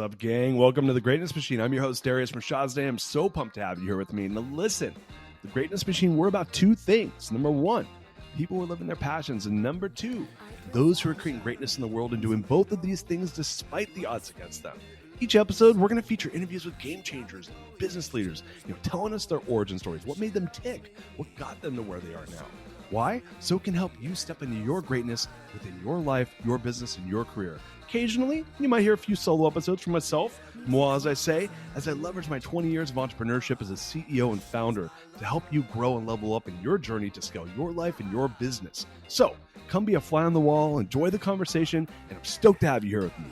What's up, gang? Welcome to the Greatness Machine. I'm your host, Darius Mershazday. I'm so pumped to have you here with me. Now, listen, the Greatness Machine, we're about two things. Number one, people who are living their passions. And number two, those who are creating greatness in the world and doing both of these things despite the odds against them. Each episode, we're going to feature interviews with game changers, business leaders, telling us their origin stories, what made them tick, what got them to where they are now. Why? So it can help you step into your greatness within your life, your business, and your career. Occasionally, you might hear a few solo episodes from myself, moi as I say, as I leverage my 20 years of entrepreneurship as a CEO and founder to help you grow and level up in your journey to scale your life and your business. So, come be a fly on the wall, enjoy the conversation, and I'm stoked to have you here with me.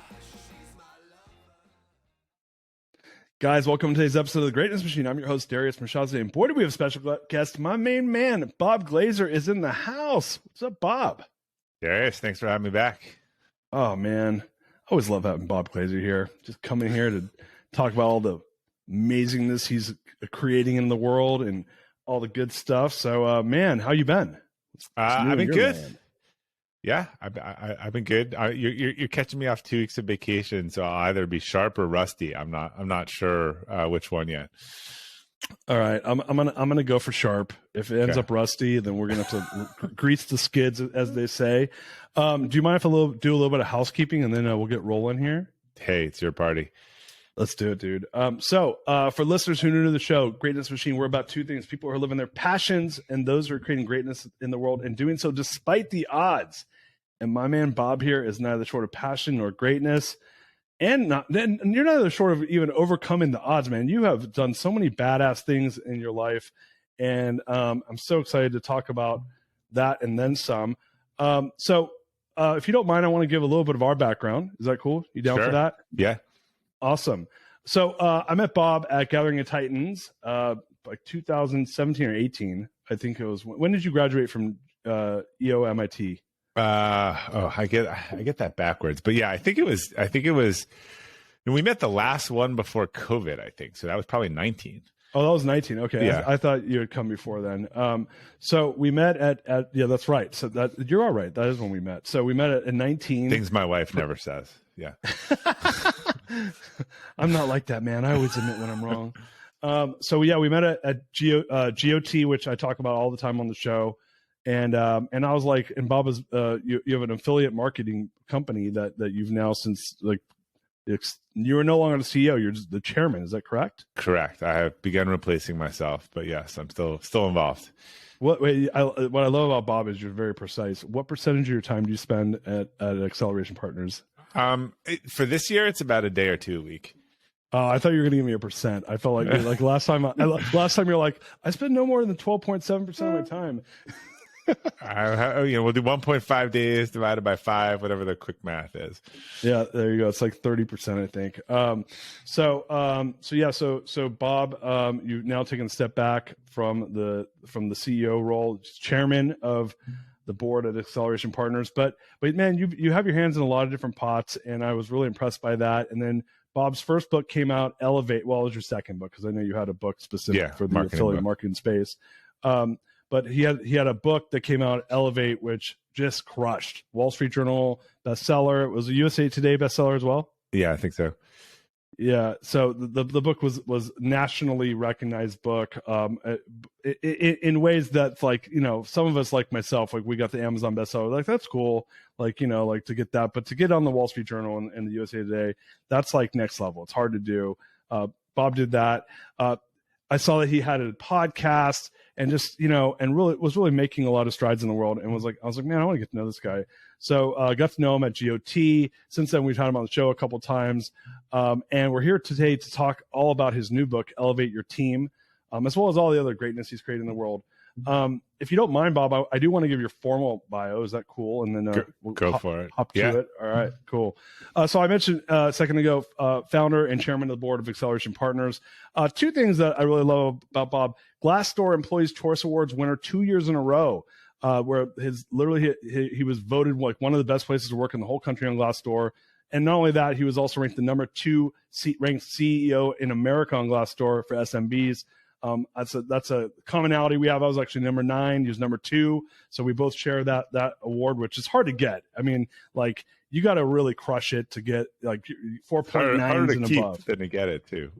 Guys, welcome to today's episode of The Greatness Machine. I'm your host, Darius Mershazday, and boy, do we have a special guest. My main man, Bob Glazer, is in the house. What's up, Bob? Darius, thanks for having me back. Oh, man. I always love having Bob Glazer here. Just coming here to talk about all the amazingness he's creating in the world and all the good stuff. So, man, how you been? I've been good. Man. Yeah, I've been good. You're catching me off 2 weeks of vacation, so I'll either be sharp or rusty. I'm not sure which one yet. All right, I'm gonna go for sharp. If it ends up rusty, then we're gonna have to grease the skids, as they say. Do you mind if I do a little bit of housekeeping and then we'll get rolling here? Hey, it's your party. Let's do it, dude. So for listeners who are new to the show, Greatness Machine, we're about two things: people who are living their passions and those who are creating greatness in the world and doing so despite the odds. And my man Bob here is neither short of passion nor greatness. And you're neither short of even overcoming the odds, man. You have done so many badass things in your life. And I'm so excited to talk about that and then some. So if you don't mind, I want to give a little bit of our background. Is that cool? You down for that? Yeah. Awesome. So I met Bob at Gathering of Titans, like 2017 or 18. I think it was. When did you graduate from EO-MIT? I get that backwards, but yeah, I think it was, and we met the last one before COVID, I think. So that was probably 19. Oh, that was 19. Okay. Yeah. I thought you had come before then. So we met at yeah, that's right. So that you're all right. That is when we met. So we met at 19. Things my wife never says. Yeah. I'm not like that, man. I always admit when I'm wrong. So yeah, we met at GOT, which I talk about all the time on the show. And I was like, and Bob is, you have an affiliate marketing company that you've now since like, you are no longer the CEO, you're just the chairman. Is that correct? Correct. I have begun replacing myself, but yes, I'm still involved. What I love about Bob is you're very precise. What percentage of your time do you spend at Acceleration Partners? For this year, it's about a day or two a week. I thought you were going to give me a percent. I felt like last time you're like, I spend no more than 12.7% of my time. We'll do 1.5 days divided by 5, whatever the quick math is. Yeah, there you go. It's like 30%, I think. So Bob, you've now taken a step back from the CEO role, chairman of the board at Acceleration Partners. But man, you have your hands in a lot of different pots, and I was really impressed by that. And then Bob's first book came out, Elevate. Well, it was your second book because I know you had a book specific for the affiliate marketing space. But he had a book that came out, Elevate, which just crushed. Wall Street Journal bestseller. It was a USA Today bestseller as well. Yeah, I think so. Yeah. So the book was nationally recognized book in ways that, like, some of us, like myself, like we got the Amazon bestseller. Like, that's cool. Like, like to get that, but to get on the Wall Street Journal and the USA Today, that's like next level. It's hard to do. Bob did that. I saw that he had a podcast and just, and really was really making a lot of strides in the world, and I was like, man, I want to get to know this guy. So I got to know him at GOT. Since then, we've had him on the show a couple of times. And we're here today to talk all about his new book, Elevate Your Team, as well as all the other greatness he's created in the world. If you don't mind, Bob, I do want to give your formal bio. Is that cool? And then we'll go for it. Hop to it. All right, cool. So I mentioned a second ago, founder and chairman of the board of Acceleration Partners. Two things that I really love about Bob: Glassdoor Employees Choice Awards winner 2 years in a row, where he was voted like one of the best places to work in the whole country on Glassdoor. And not only that, he was also ranked the number 2 ranked CEO in America on Glassdoor for SMBs. That's a commonality we have. I was actually number 9. He was number 2. So we both share that award, which is hard to get. I mean, like, you got to really crush it to get like 4.9s and above. Than to get it too.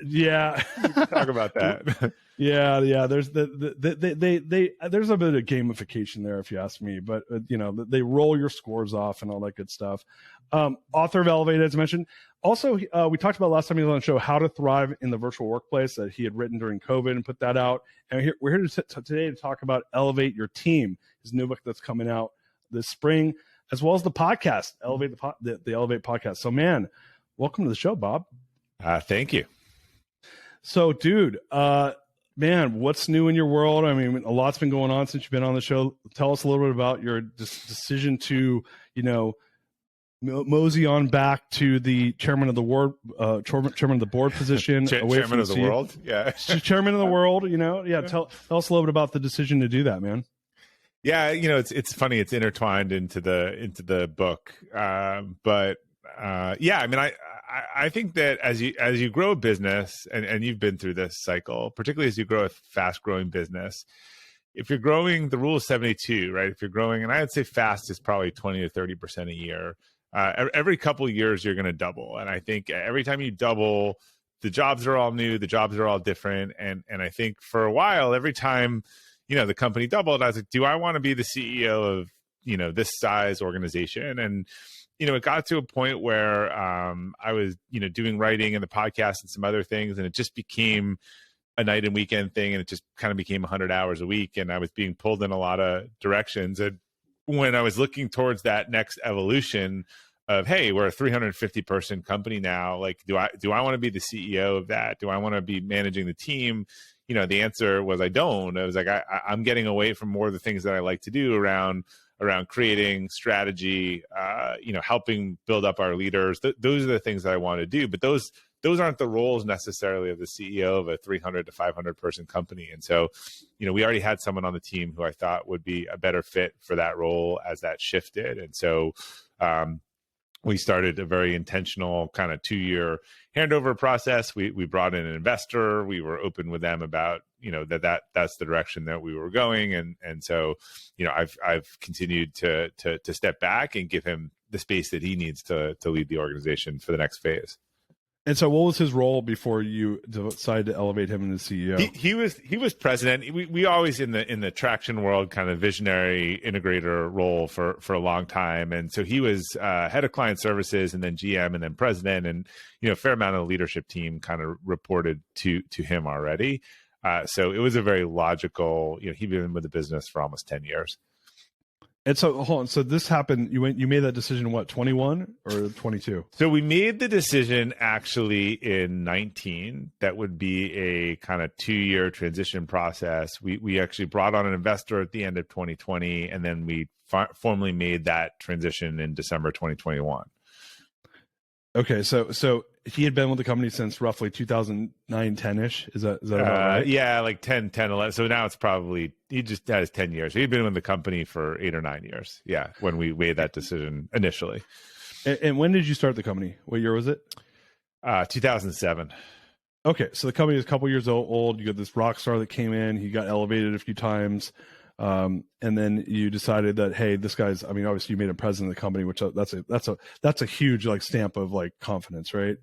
Yeah. We can talk about that. Yeah. There's there's a bit of gamification there, if you ask me. But they roll your scores off and all that good stuff. Author of Elevate, as I mentioned. Also, we talked about last time he was on the show how to thrive in the virtual workplace that he had written during COVID and put that out. And we're here today to talk about Elevate Your Team, his new book that's coming out this spring, as well as the podcast, Elevate the Elevate podcast. So, man, welcome to the show, Bob. Thank you. So, dude, man, what's new in your world? I mean, a lot's been going on since you've been on the show. Tell us a little bit about your decision to, mosey on back to the chairman of the board position. Chairman of the world. Yeah. Chairman of the world, Yeah. Tell us a little bit about the decision to do that, man. Yeah. It's funny. It's intertwined into the book. Yeah, I mean, I think that as you grow a business, and you've been through this cycle, particularly as you grow a fast growing business, if you're growing, the rule is 72, right? If you're growing, and I would say fast is probably 20 to 30% a year. Every couple of years, you're going to double. And I think every time you double, the jobs are all new, the jobs are all different. And I think for a while, every time, the company doubled, I was like, do I want to be the CEO of, this size organization? And, it got to a point where I was, doing writing and the podcast and some other things, and it just became a night and weekend thing. And it just kind of became 100 hours a week. And I was being pulled in a lot of directions. And when I was looking towards that next evolution of, hey, we're a 350 person company now, like, do I want to be the CEO of that? Do I want to be managing the team? The answer was I don't. I was like, I'm getting away from more of the things that I like to do around creating strategy, helping build up our leaders. Those are the things that I want to do, but those aren't the roles necessarily of the CEO of a 300 to 500 person company. And so, we already had someone on the team who I thought would be a better fit for that role as that shifted. And so, we started a very intentional kind of 2-year handover process. We brought in an investor. We were open with them about, that's the direction that we were going. And so, I've continued to step back and give him the space that he needs to lead the organization for the next phase. And so what was his role before you decided to elevate him into CEO? He was president. We always in the traction world kind of visionary integrator role for a long time. And so he was head of client services and then GM and then president, and a fair amount of the leadership team kind of reported to him already. So it was a very logical, he'd been with the business for almost 10 years. And so, hold on. So this happened. You made that decision, what, 21 or 22? So we made the decision actually in 19. That would be a kind of 2-year transition process. We actually brought on an investor at the end of 2020, and then we formally made that transition in December 2021. Okay, so he had been with the company since roughly 2009, 10-ish. Is that about right? Yeah, like 10, 11. So now it's probably, he just has 10 years. He'd been with the company for 8 or 9 years. Yeah, when we made that decision initially. And when did you start the company? What year was it? 2007. Okay, so the company is a couple years old. You got this rock star that came in. He got elevated a few times. And then you decided that, hey, this guy's, I mean, obviously you made him president of the company, which that's a huge like stamp of like confidence, right?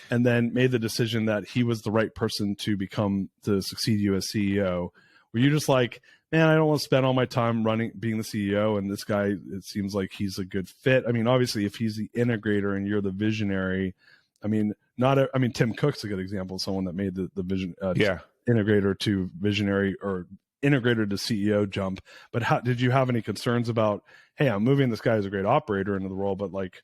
And then made the decision that he was the right person to succeed you as CEO. Were you just like, man, I don't want to spend all my time being the CEO, and this guy, it seems like he's a good fit. I mean, obviously if he's the integrator and you're the visionary, I mean, Tim Cook's a good example of someone that made the vision, integrator to visionary or integrator to CEO jump. But did you have any concerns about, hey, I'm moving this guy as a great operator into the role, but like,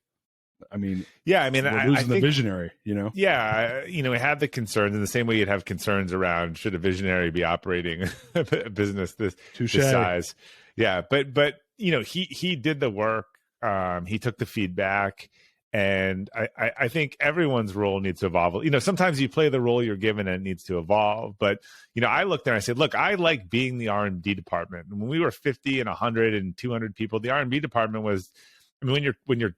I mean, we're losing the visionary, Yeah, we had the concerns in the same way you'd have concerns around should a visionary be operating a business this size. Yeah, but he did the work. He took the feedback. And I think everyone's role needs to evolve. Sometimes you play the role you're given and it needs to evolve. But, I looked there and I said, look, I like being the R&D department. And when we were 50 and 100 and 200 people, the R&D department was, I mean, when you're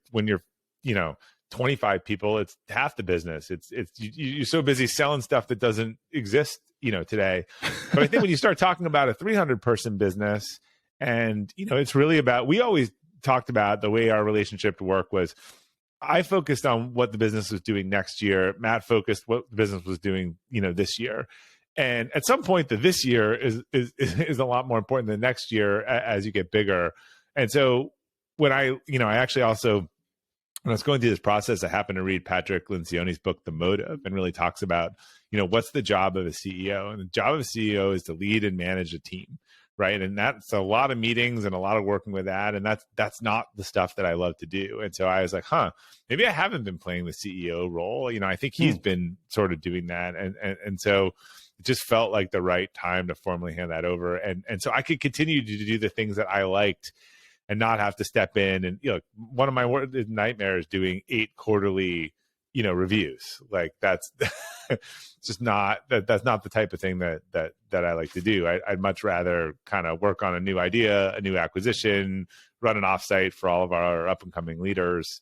25 people, it's half the business. You're so busy selling stuff that doesn't exist, today. But I think when you start talking about a 300 person business, and it's really about, we always talked about the way our relationship to work was, I focused on what the business was doing next year. Matt focused what the business was doing, this year. And at some point, this year is a lot more important than next year as you get bigger. And so when I actually also, when I was going through this process, I happened to read Patrick Lencioni's book, The Motive, and really talks about, what's the job of a CEO? And the job of a CEO is to lead and manage a team, right? And that's a lot of meetings and a lot of working with that. And that's not the stuff that I love to do. And so I was like, maybe I haven't been playing the CEO role. I think he's been sort of doing that. And so it just felt like the right time to formally hand that over. And so I could continue to do the things that I liked and not have to step in. And, one of my nightmares doing 8 quarterly, reviews. Like that's just not, that's not the type of thing that I like to do. I'd much rather kind of work on a new idea, a new acquisition, run an offsite for all of our up and coming leaders,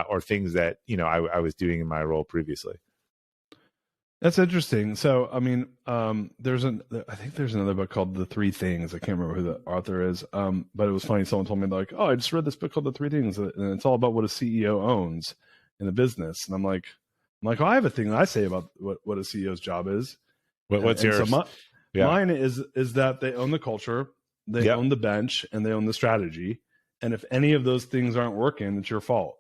or things that, I was doing in my role previously. That's interesting. So, I mean, I think there's another book called The Three Things. I can't remember who the author is. But it was funny. Someone told me like, I just read this book called The Three Things, and it's all about what a CEO owns in the business. And I'm like, I have a thing that I say about what a CEO's job is. What's yours? So mine is that they own the culture, they own the bench, and they own the strategy. And if any of those things aren't working, it's your fault,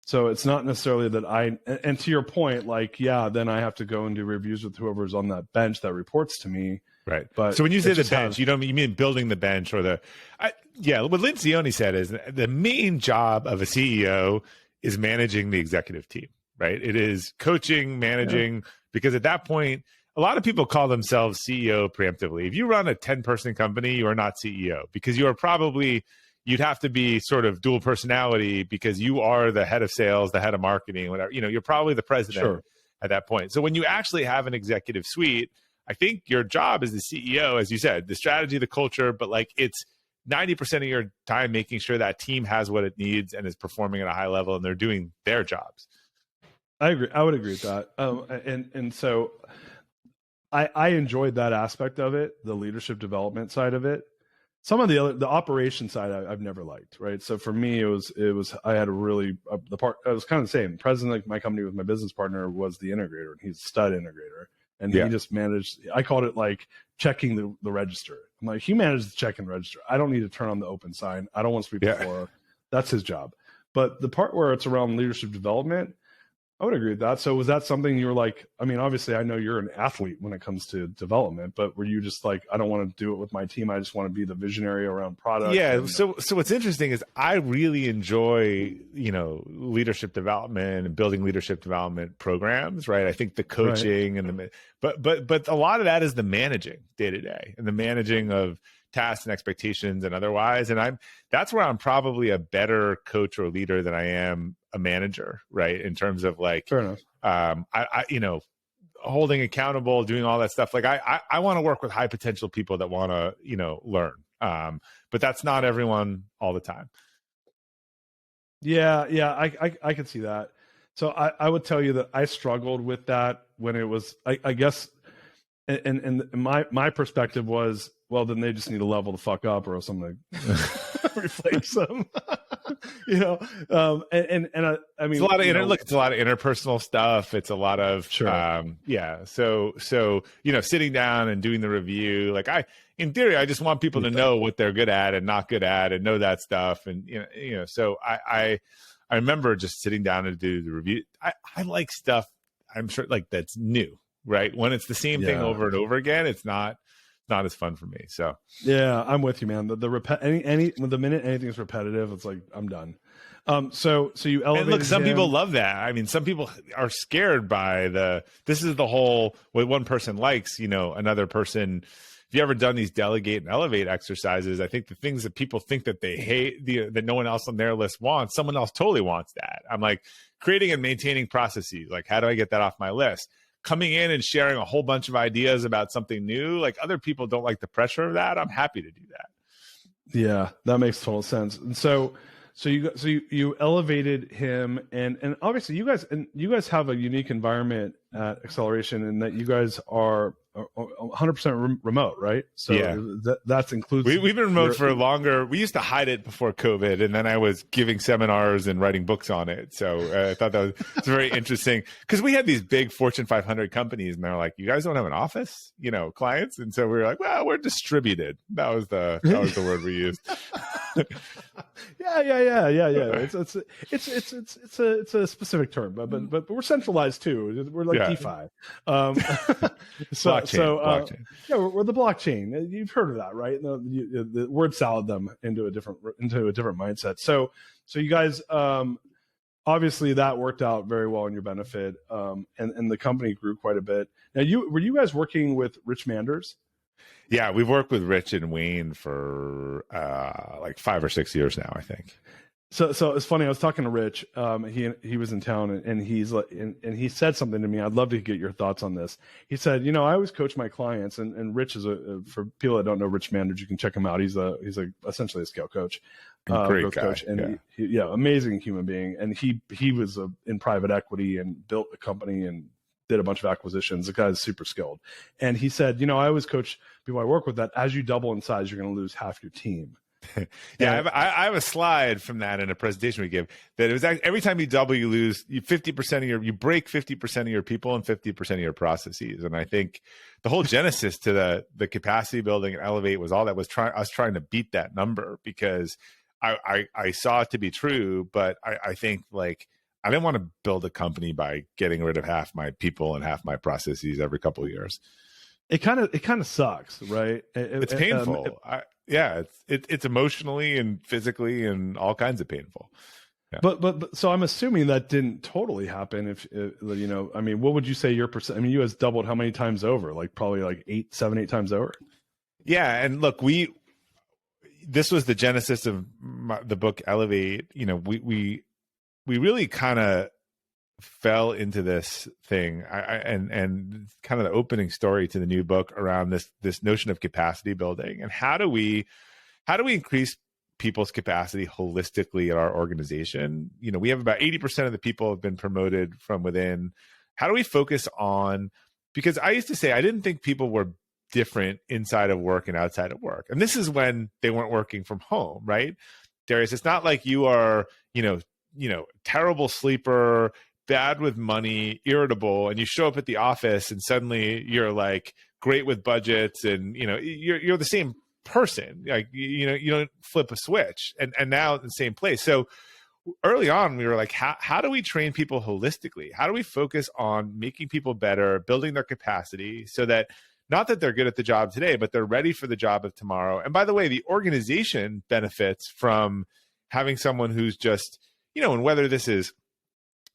So it's not necessarily that and to your point, then I have to go and do reviews with whoever's on that bench that reports to me. Right. But so when you say the bench, you mean building the bench or what Lencioni said is the main job of a CEO is managing the executive team, right? It is coaching, managing, because at that point, a lot of people call themselves CEO preemptively. If you run a 10-person company, you are not CEO because you are probably, you'd have to be sort of dual personality because you are the head of sales, the head of marketing, whatever. You're probably the president at that point. So when you actually have an executive suite, I think your job as the CEO, as you said, the strategy, the culture, but it's 90% of your time making sure that team has what it needs and is performing at a high level and they're doing their jobs. I agree. I would agree with that. And so I enjoyed that aspect of it, the leadership development side of it. Some of the operation side I've never liked, right? So for me, it was I had a really the part. I was kind of the same. President of my company with my business partner was the integrator, and he's a stud integrator, and he just managed. I called it like checking the register. I'm like, he managed the check and register. I don't need to turn on the open sign. I don't want to sweep the floor. That's his job. But the part where it's around leadership development, I would agree with that. So was that something you were like, I mean, obviously I know you're an athlete when it comes to development, but were you just like, I don't want to do it with my team. I just want to be the visionary around product. Yeah. So what's interesting is I really enjoy, leadership development and building leadership development programs, right? I think the coaching and but a lot of that is the managing day to day and the managing of tasks and expectations and otherwise. And that's where I'm probably a better coach or leader than I am a manager, right? In terms of fair enough. Holding accountable, doing all that stuff. I want to work with high potential people that want to, learn. But that's not everyone all the time. Yeah. I can see that. So I would tell you that I struggled with that when it was, I guess, and my perspective was, well, then they just need to level the fuck up or else I'm going to replace them. I mean, it's a lot of it's a lot of interpersonal stuff. It's a lot of, So, sitting down and doing the review, in theory, I just want people to know what they're good at and not good at and know that stuff. And, so I remember just sitting down and do the review. I like stuff, I'm sure that's new, right? When it's the same thing over and over again, it's not as fun for me. So yeah, I'm with you, man. The minute anything's repetitive, it's like I'm done. So you elevated. And look, some people love that. I mean, some people are scared by this is the whole what one person likes, another person. If you ever done these delegate and elevate exercises, I think the things that people think that they hate, that no one else on their list wants, someone else totally wants that. I'm like creating and maintaining processes. Like, how do I get that off my list? Coming in and sharing a whole bunch of ideas about something new, other people don't like the pressure of that. I'm happy to do that. Yeah, that makes total sense. And so you elevated him, and obviously you guys have a unique environment at Acceleration in that you guys are 100% remote, right? So Yeah. that includes We've been remote for longer. We used to hide it before COVID, and then I was giving seminars and writing books on it. So I thought that was very interesting because we had these big Fortune 500 companies, and they're like, "You guys don't have an office, clients." And so we were like, "Well, we're distributed." That was the word we used. Yeah. It's a specific term, but we're centralized too. We're like DeFi. Blockchain. Yeah, we're the blockchain. You've heard of that, right? The word salad them into a different mindset. So you guys, obviously that worked out very well in your benefit, and the company grew quite a bit. Now, were you guys working with Rich Manders? Yeah, we've worked with Rich and Wayne for like 5 or 6 years now, I think. So it's funny. I was talking to Rich. He was in town, and he's like, and he said something to me. I'd love to get your thoughts on this. He said, I always coach my clients, and Rich is for people that don't know Rich Manders, you can check him out. He's essentially a scale coach, great guy. coach, and amazing human being. And he was in private equity and built a company and did a bunch of acquisitions. The guy's super skilled. And he said, I always coach people I work with that as you double in size, you're going to lose half your team. I have a slide from that in a presentation we give that it was every time you double, you lose 50% you break 50% of your people and 50% of your processes. And I think the whole genesis to the capacity building and Elevate was all that was us trying to beat that number because I saw it to be true, but I think like, I didn't want to build a company by getting rid of half my people and half my processes every couple of years. It kind of sucks, right? It's painful. It's emotionally and physically and all kinds of painful. Yeah. But so I'm assuming that didn't totally happen. If what would you say your percent? I mean, you guys doubled how many times over? Like probably like 8 times over. Yeah, and look, this was the genesis of the book Elevate. We really kind of fell into this thing and kind of the opening story to the new book around this notion of capacity building and how do we increase people's capacity holistically at our organization. We have about 80% of the people have been promoted from within. How do we focus on, because I used to say I didn't think people were different inside of work and outside of work. And this is when they weren't working from home, right? Darius, it's not like you are, terrible sleeper, bad with money, irritable, and you show up at the office and suddenly you're like great with budgets and you're the same person. Like you don't flip a switch and now in the same place. So early on we were like, how do we train people holistically? How do we focus on making people better, building their capacity so that not that they're good at the job today, but they're ready for the job of tomorrow. And by the way, the organization benefits from having someone who's just and whether this is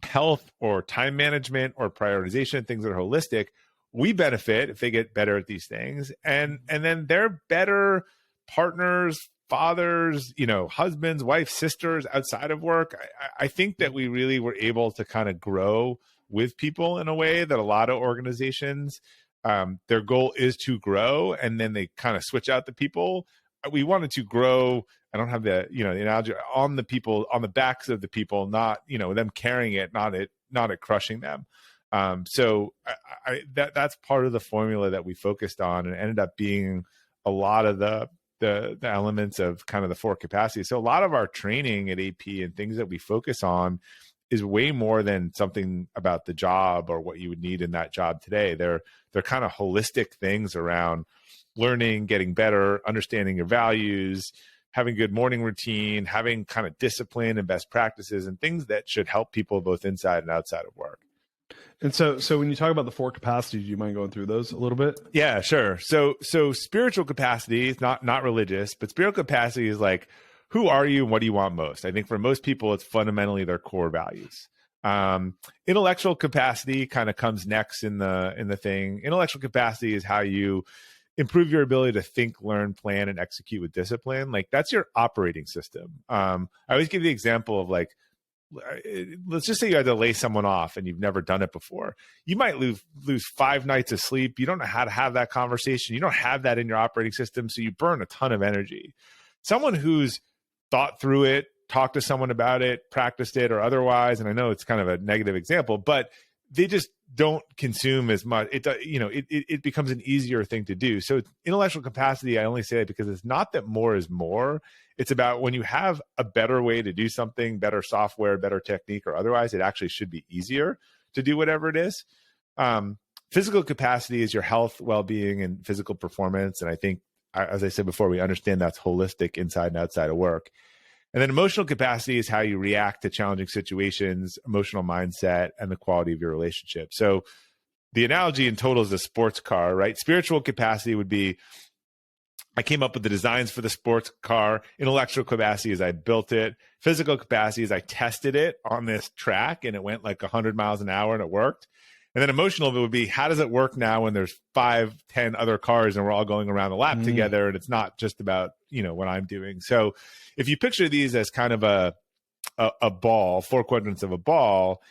health or time management or prioritization, things that are holistic, we benefit if they get better at these things. And then they're better partners, fathers, husbands, wives, sisters outside of work. I think that we really were able to kind of grow with people in a way that a lot of organizations, their goal is to grow and then they kind of switch out the people. We wanted to grow. I don't have the the analogy on the people, on the backs of the people, not them carrying it, not it crushing them. So that's part of the formula that we focused on, and ended up being a lot of the elements of kind of the 4 capacities. So a lot of our training at AP and things that we focus on is way more than something about the job or what you would need in that job today. They're kind of holistic things around learning, getting better, understanding your values, having good morning routine, having kind of discipline and best practices and things that should help people both inside and outside of work. And so when you talk about the 4 capacities, do you mind going through those a little bit? Yeah, sure. So spiritual capacity is not religious, but spiritual capacity is like, who are you and what do you want most? I think for most people, it's fundamentally their core values. Intellectual capacity kind of comes next in the thing. Intellectual capacity is how you improve your ability to think, learn, plan, and execute with discipline. Like that's your operating system. I always give the example of like, let's just say you had to lay someone off and you've never done it before. You might lose 5 nights of sleep. You don't know how to have that conversation. You don't have that in your operating system. So you burn a ton of energy. Someone who's thought through it, talked to someone about it, practiced it or otherwise. And I know it's kind of a negative example, but they just don't consume as much. It becomes an easier thing to do. So intellectual capacity, I only say it because it's not that more is more. It's about when you have a better way to do something, better software, better technique or otherwise, it actually should be easier to do whatever it is. Physical capacity is your health, well-being, and physical performance. And I think, as I said before, we understand that's holistic inside and outside of work. And then emotional capacity is how you react to challenging situations, emotional mindset, and the quality of your relationship. So the analogy in total is a sports car, right? Spiritual capacity would be, I came up with the designs for the sports car. Intellectual capacity is I built it. Physical capacity is I tested it on this track and it went like 100 miles an hour and it worked. And then emotional would be, how does it work now when there's 5, 10 other cars and we're all going around the lap together and it's not just about, what I'm doing. So if you picture these as kind of a ball, 4 quadrants of a ball,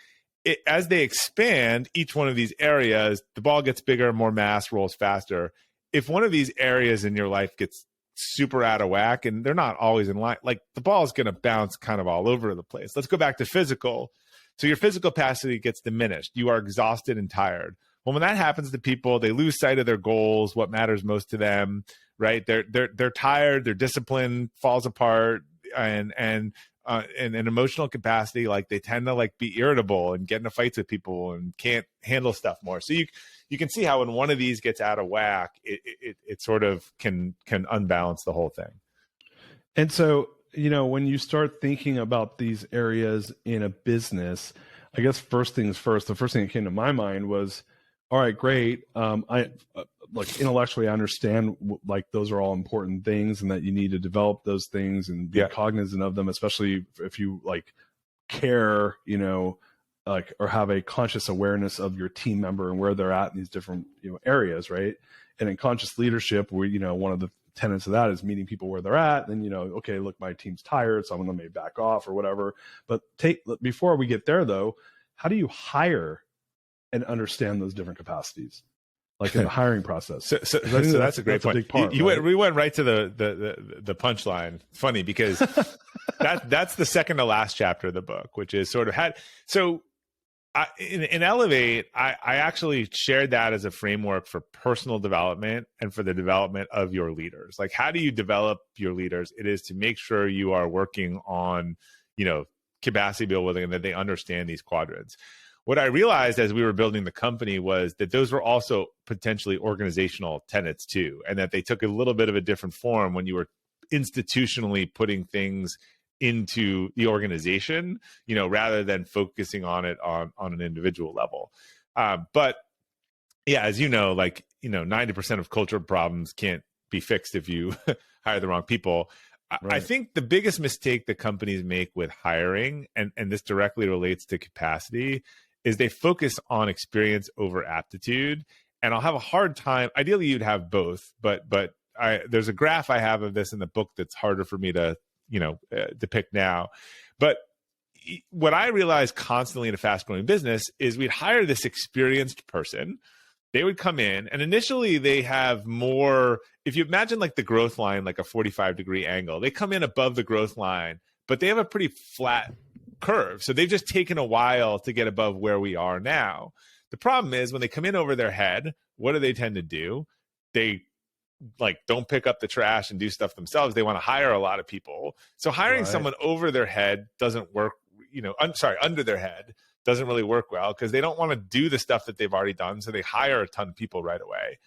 as they expand each one of these areas, the ball gets bigger, more mass, rolls faster. If one of these areas in your life gets super out of whack, and they're not always in line, like the ball is going to bounce kind of all over the place. Let's go back to physical. So your physical capacity gets diminished. You are exhausted and tired. Well, when that happens to people, they lose sight of their goals, what matters most to them, right? They're tired, their discipline falls apart, and emotional capacity, like they tend to like be irritable and get into fights with people and can't handle stuff more. So you can see how when one of these gets out of whack, it sort of can unbalance the whole thing. And so, when you start thinking about these areas in a business, I guess first things first, the first thing that came to my mind was, all right, great. I like intellectually I understand like those are all important things and that you need to develop those things and be cognizant of them, especially if you like care, like, or have a conscious awareness of your team member and where they're at in these different, areas. Right. And in conscious leadership, we, one of the tenets of that is meeting people where they're at. Then, okay, look, my team's tired, so I'm going to maybe back off or whatever. But before we get there though, how do you hire and understand those different capacities, like in the hiring process? So that's a great point. Big part, we went right to the punchline. It's funny because that's the second to last chapter of the book, which is sort of in Elevate, I actually shared that as a framework for personal development and for the development of your leaders. Like, how do you develop your leaders? It is to make sure you are working on, capacity building and that they understand these quadrants. What I realized as we were building the company was that those were also potentially organizational tenets too, and that they took a little bit of a different form when you were institutionally putting things into the organization, rather than focusing on it on an individual level. But yeah, as 90% of cultural problems can't be fixed if you hire the wrong people. Right. I think the biggest mistake that companies make with hiring, and this directly relates to capacity, is they focus on experience over aptitude. And I'll have a hard time. Ideally, you'd have both, but there's a graph I have of this in the book that's harder for me to depict now. But what I realized constantly in a fast-growing business is we'd hire this experienced person. They would come in, and initially they have more. If you imagine like the growth line, like a 45-degree angle, they come in above the growth line, but they have a pretty flat curve. So they've just taken a while to get above where we are now. The problem is when they come in over their head, what do they tend to do? They don't pick up the trash and do stuff themselves. They want to hire a lot of people. So hiring someone over their head doesn't work, under their head doesn't really work well because they don't want to do the stuff that they've already done. So they hire a ton of people right away.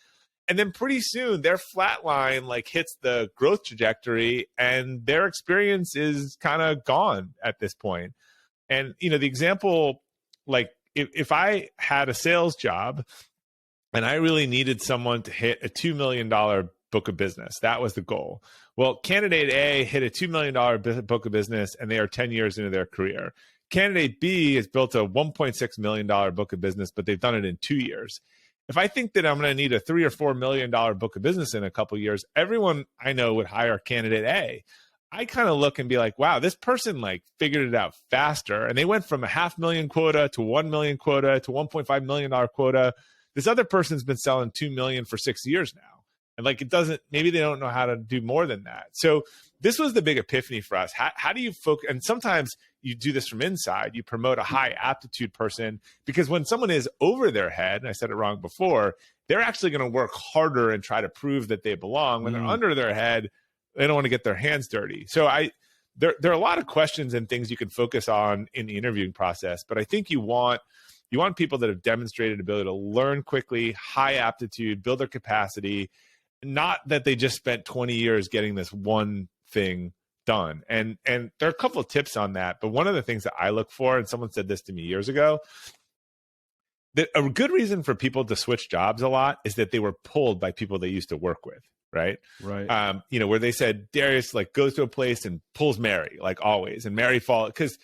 And then pretty soon their flat line hits the growth trajectory and their experience is kind of gone at this point. And, the example, if I had a sales job and I really needed someone to hit a $2 million book of business, that was the goal. Well, candidate A hit a $2 million book of business and they are 10 years into their career. Candidate B has built a $1.6 million book of business, but they've done it in 2 years. If I think that I'm going to need a $3 or $4 million book of business in a couple of years, everyone I know would hire candidate A. I kind of look and be like, wow, this person figured it out faster. And they went from a $500,000 quota to 1 million quota to $1.5 million quota. This other person's been selling 2 million for 6 years now. And like, it doesn't, maybe they don't know how to do more than that. So this was the big epiphany for us. How do you focus? And sometimes you do this from inside. You promote a high aptitude person, because when someone is over their head, and I said it wrong before, they're actually going to work harder and try to prove that they belong. When they're under their head, they don't want to get their hands dirty. So there are a lot of questions and things you can focus on in the interviewing process, but I think you want people that have demonstrated ability to learn quickly, high aptitude, build their capacity, not that they just spent 20 years getting this one thing done. And there are a couple of tips on that, but one of the things that I look for, and someone said this to me years ago, that a good reason for people to switch jobs a lot is that they were pulled by people they used to work with. Right. Where they said Darius like goes to a place and pulls Mary, like always, and Mary falls. Because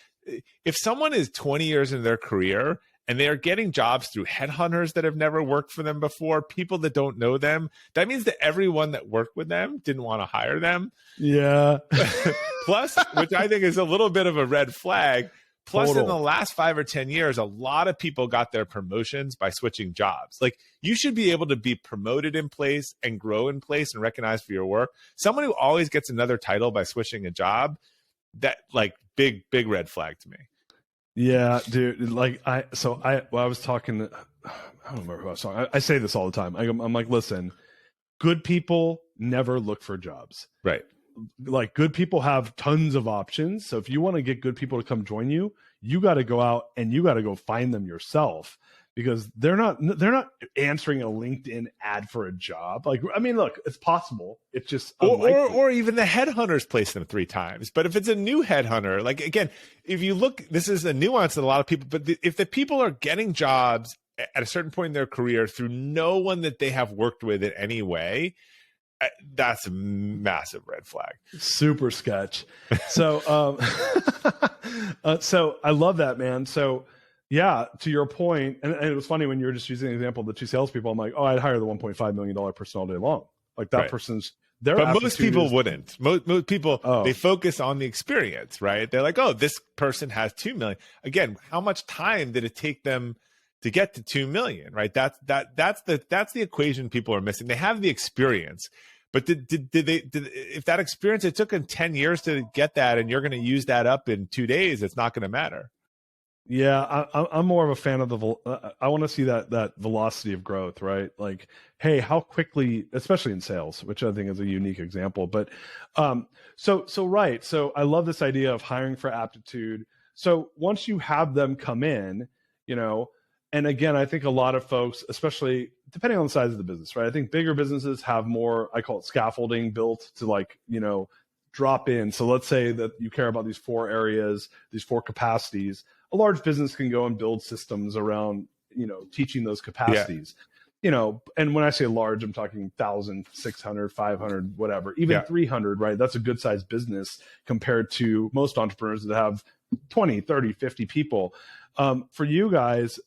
if someone is 20 years into their career and they are getting jobs through headhunters that have never worked for them before, people that don't know them, that means that everyone that worked with them didn't want to hire them. Yeah. Plus, which I think is a little bit of a red flag. Plus, in the last 5 or 10 years, a lot of people got their promotions by switching jobs. Like, you should be able to be promoted in place and grow in place and recognized for your work. Someone who always gets another title by switching a job, that like big red flag to me. Yeah, dude. Like I was talking to, I don't remember who I was talking. I say this all the time. I'm like, listen, good people never look for jobs. Right. Like, good people have tons of options. So if you want to get good people to come join you, you got to go out and you got to go find them yourself, because they're not answering a LinkedIn ad for a job. Like, I mean, look, it's possible. It's just or even the headhunters place them 3 times. But if it's a new headhunter, like, again, if you look, this is a nuance that a lot of people, but if the people are getting jobs at a certain point in their career through no one that they have worked with in any way, that's a massive red flag. Super sketch. So, so I love that, man. So yeah, to your point, and it was funny when you were just using the example of the 2 salespeople. I'm like, oh, I'd hire the $1.5 million person all day long. Like, that person's there. But most people wouldn't. Most people, they focus on the experience, right? They're like, oh, this person has 2 million. Again, how much time did it take them to get to 2 million, right? That's the equation people are missing. They have the experience, but did they if that experience, it took them 10 years to get that, and you're going to use that up in 2 days, it's not going to matter. Yeah, I'm more of a fan of I want to see that velocity of growth, right? Like, hey, how quickly, especially in sales, which I think is a unique example. But so right. So I love this idea of hiring for aptitude. So once you have them come in, and again, I think a lot of folks, especially depending on the size of the business, right? I think bigger businesses have more, I call it scaffolding, built to drop in. So let's say that you care about these 4 areas, these 4 capacities. A large business can go and build systems around, teaching those capacities. Yeah. And when I say large, I'm talking 1,000, 600, 500, whatever, even 300, right? That's a good sized business compared to most entrepreneurs that have 20, 30, 50 people. For you guys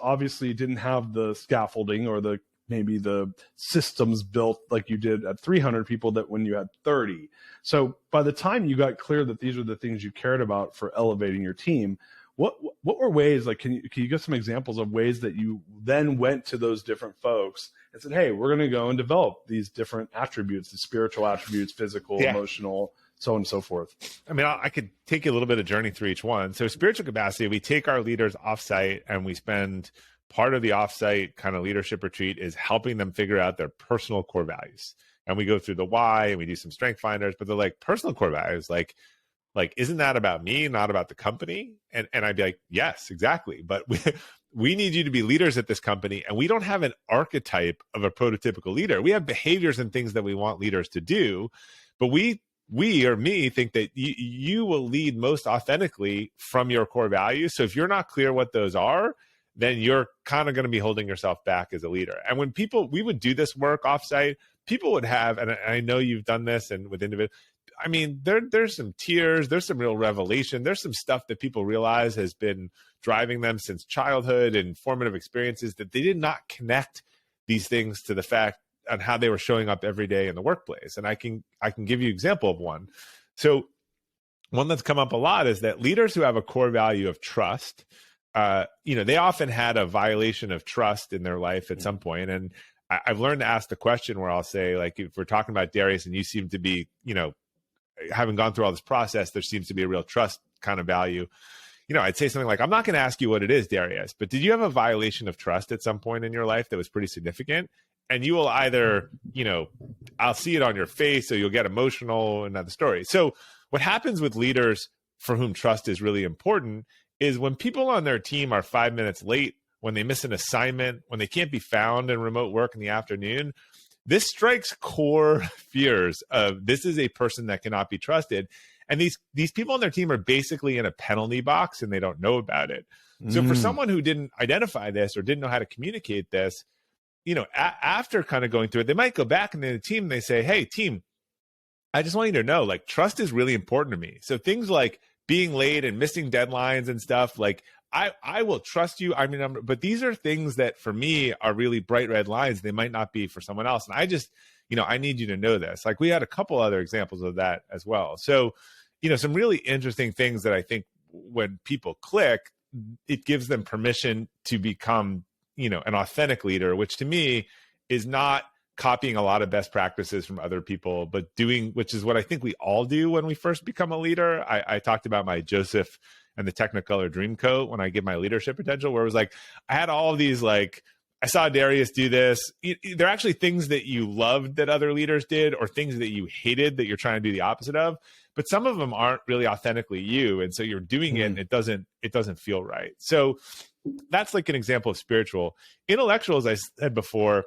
obviously didn't have the scaffolding or maybe the systems built like you did at 300 people that when you had 30. So by the time you got clear that these are the things you cared about for elevating your team, what were ways, like, can you give some examples of ways that you then went to those different folks and said, hey, we're going to go and develop these different attributes, the spiritual attributes, physical, emotional, so on and so forth? I mean, I could take you a little bit of journey through each one. So spiritual capacity, we take our leaders offsite and we spend part of the offsite kind of leadership retreat is helping them figure out their personal core values. And we go through the why and we do some strength finders, but they're like, personal core values, like, isn't that about me, not about the company? And I'd be like, yes, exactly. But we need you to be leaders at this company. And we don't have an archetype of a prototypical leader. We have behaviors and things that we want leaders to do, but we or me think that you will lead most authentically from your core values. So if you're not clear what those are, then you're kind of going to be holding yourself back as a leader. And when we would do this work offsite, people would have, and I know you've done this and with individuals, I mean, there's some tears, there's some real revelation, there's some stuff that people realize has been driving them since childhood and formative experiences that they did not connect these things to the fact on how they were showing up every day in the workplace. And I can give you an example of one. So one that's come up a lot is that leaders who have a core value of trust, they often had a violation of trust in their life at some point. And I've learned to ask the question where I'll say, like, if we're talking about Darius and you seem to be, having gone through all this process, there seems to be a real trust kind of value. I'd say something like, I'm not going to ask you what it is, Darius, but did you have a violation of trust at some point in your life that was pretty significant? And you will either, I'll see it on your face, so you'll get emotional, another story. So what happens with leaders for whom trust is really important is when people on their team are 5 minutes late, when they miss an assignment, when they can't be found in remote work in the afternoon, this strikes core fears of this is a person that cannot be trusted. And these people on their team are basically in a penalty box and they don't know about it. So for someone who didn't identify this or didn't know how to communicate this, after kind of going through it, they might go back and then the team, they say, hey, team, I just want you to know, like, trust is really important to me. So things like being late and missing deadlines and stuff, like, I will trust you. I mean, but these are things that for me are really bright red lines. They might not be for someone else. And I just, I need you to know this. Like, we had a couple other examples of that as well. So, some really interesting things that I think when people click, it gives them permission to become, an authentic leader, which to me is not copying a lot of best practices from other people, but doing, which is what I think we all do when we first become a leader. I talked about my Joseph and the Technicolor Dreamcoat when I give my leadership potential, where it was like, I had all of these, like, I saw Darius do this. They're actually things that you loved that other leaders did, or things that you hated that you're trying to do the opposite of. But some of them aren't really authentically you. And so you're doing it and it doesn't feel right. So that's like an example of spiritual. Intellectual, as I said before,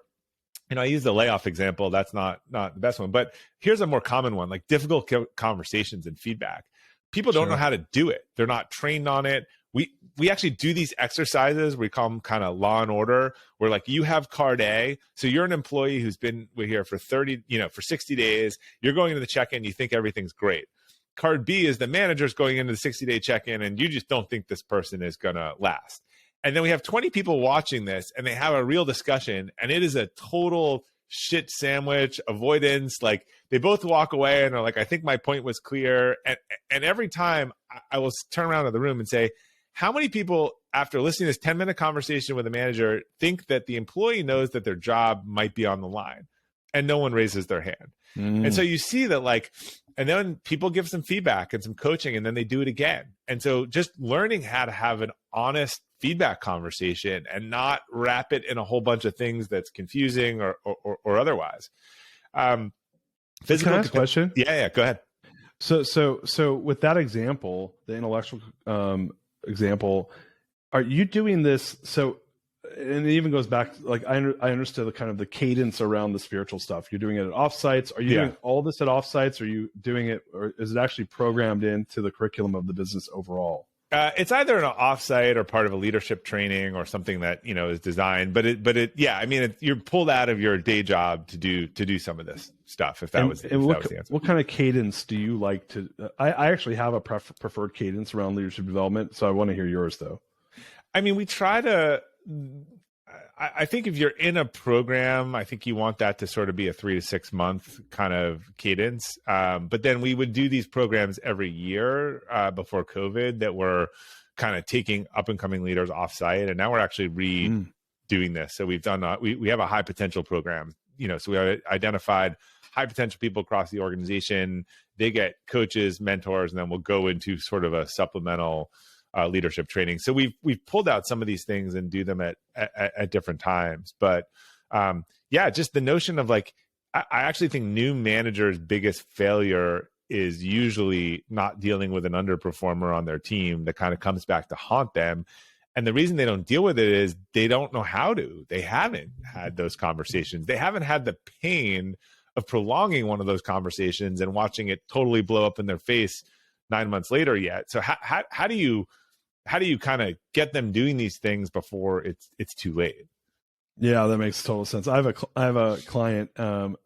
I use the layoff example. That's not the best one, but here's a more common one, like difficult conversations and feedback. People don't know how to do it. They're not trained on it. We actually do these exercises. We call them kind of law and order, where like you have card A. So you're an employee who's been here for 60 days. You're going into the check-in. You think everything's great. Card B is the manager's going into the 60-day check-in and you just don't think this person is going to last. And then we have 20 people watching this and they have a real discussion and it is a total shit sandwich, avoidance. Like they both walk away and are like, I think my point was clear. And every time I will turn around to the room and say, how many people after listening to this 10-minute conversation with a manager think that the employee knows that their job might be on the line? And no one raises their hand. And so you see that, like, and then people give some feedback and some coaching and then they do it again. And so just learning how to have an honest feedback conversation and not wrap it in a whole bunch of things that's confusing or otherwise. Can I ask a question? Yeah, go ahead. So with that example, the intellectual example, are you doing this? So, and it even goes back, like I understood the kind of the cadence around the spiritual stuff. You're doing it at offsites. Are you doing all this at offsites? Or are you doing it, or is it actually programmed into the curriculum of the business overall? It's either an offsite or part of a leadership training or something that is designed. But I mean, you're pulled out of your day job to do some of this stuff. If that was the answer. What kind of cadence do you like to? I actually have a preferred cadence around leadership development, so I want to hear yours though. I mean, we try to. I think if you're in a program, I think you want that to sort of be a 3 to 6 month kind of cadence. But then we would do these programs every year before COVID that were kind of taking up and coming leaders offsite. And now we're actually redoing this. So we've done, we have a high potential program, so we identified high potential people across the organization. They get coaches, mentors, and then we'll go into sort of a supplemental leadership training. So we've pulled out some of these things and do them at different times. But just the notion of like, I actually think new managers' biggest failure is usually not dealing with an underperformer on their team that kind of comes back to haunt them. And the reason they don't deal with it is they don't know how to. They haven't had those conversations. They haven't had the pain of prolonging one of those conversations and watching it totally blow up in their face 9 months later yet. So how do you kind of get them doing these things before it's too late? Yeah, that makes total sense. I have a client, and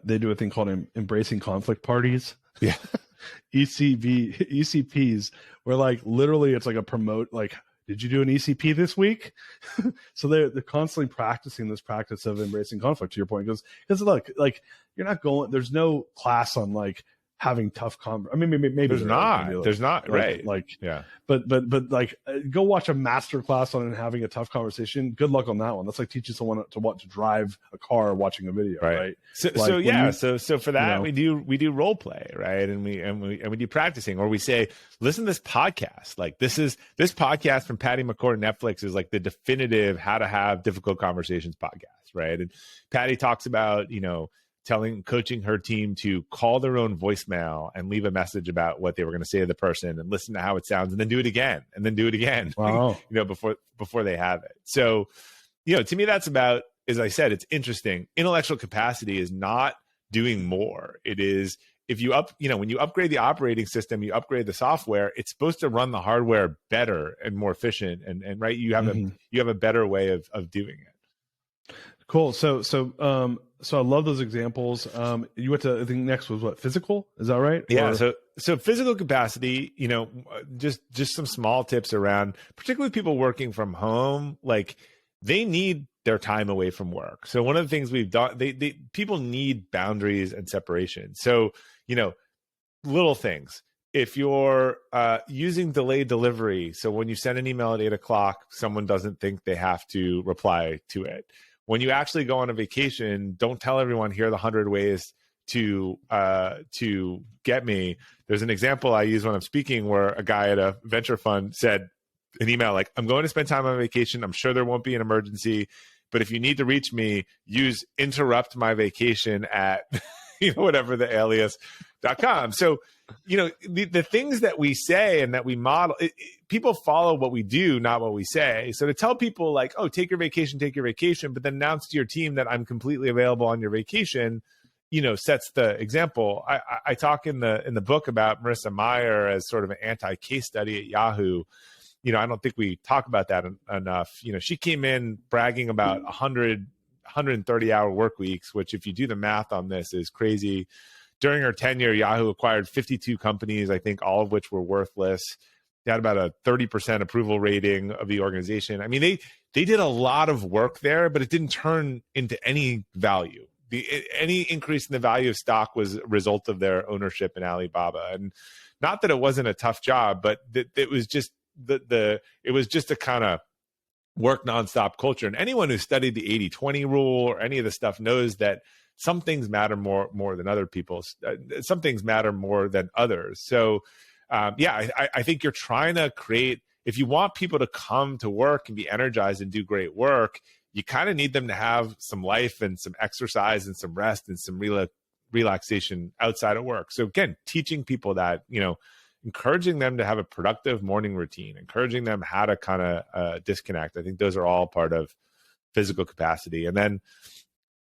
they do a thing called embracing conflict parties. Yeah, ECPs, where like literally it's like a promote. Like, did you do an ECP this week? So they're constantly practicing this practice of embracing conflict. To your point, because look, like you're not going. There's no class on like having tough I mean, maybe there's not, right? Like, yeah. But like, go watch a master class on having a tough conversation. Good luck on that one. That's like teaching someone to drive a car watching a video, right? So for that, we do role play, right? And we do practicing, or we say, listen to this podcast. Like this podcast from Patty McCord Netflix is like the definitive how to have difficult conversations podcast, right? And Patty talks about, coaching her team to call their own voicemail and leave a message about what they were going to say to the person and listen to how it sounds and then do it again and then do it again, wow. before they have it. So, to me, that's about, as I said, it's interesting. Intellectual capacity is not doing more. It is, if you when you upgrade the operating system, you upgrade the software, it's supposed to run the hardware better and more efficient. And right, you have a better way of doing it. Cool. So I love those examples. You went to, I think next was what, physical? Is that right? Yeah. So physical capacity, just some small tips around, particularly people working from home, like they need their time away from work. So one of the things we've done, people need boundaries and separation. So, little things. If you're using delayed delivery, so when you send an email at 8:00, someone doesn't think they have to reply to it. When you actually go on a vacation, don't tell everyone here are the 100 ways to get me. There's an example I use when I'm speaking where a guy at a venture fund said an email like, I'm going to spend time on vacation. I'm sure there won't be an emergency, but if you need to reach me, use interrupt my vacation at whatever the alias.com. So, the things that we say and that we model, people follow what we do, not what we say. So to tell people like, oh, take your vacation, but then announce to your team that I'm completely available on your vacation, sets the example. I talk in the book about Marissa Mayer as sort of an anti-case study at Yahoo. I don't think we talk about that enough. She came in bragging about 130-hour work weeks, which if you do the math on this is crazy. During her tenure, Yahoo acquired 52 companies, I think all of which were worthless. They had about a 30% approval rating of the organization. I mean, they did a lot of work there, but it didn't turn into any value. Any increase in the value of stock was a result of their ownership in Alibaba. And not that it wasn't a tough job, but it was just it was just a kind of work nonstop culture. And anyone who studied the 80-20 rule or any of the stuff knows that some things matter more than other people's. Some things matter more than others. So, I think you're trying to create, if you want people to come to work and be energized and do great work, you kind of need them to have some life and some exercise and some rest and some relaxation outside of work. So again, teaching people that, encouraging them to have a productive morning routine, encouraging them how to kind of disconnect. I think those are all part of physical capacity. And then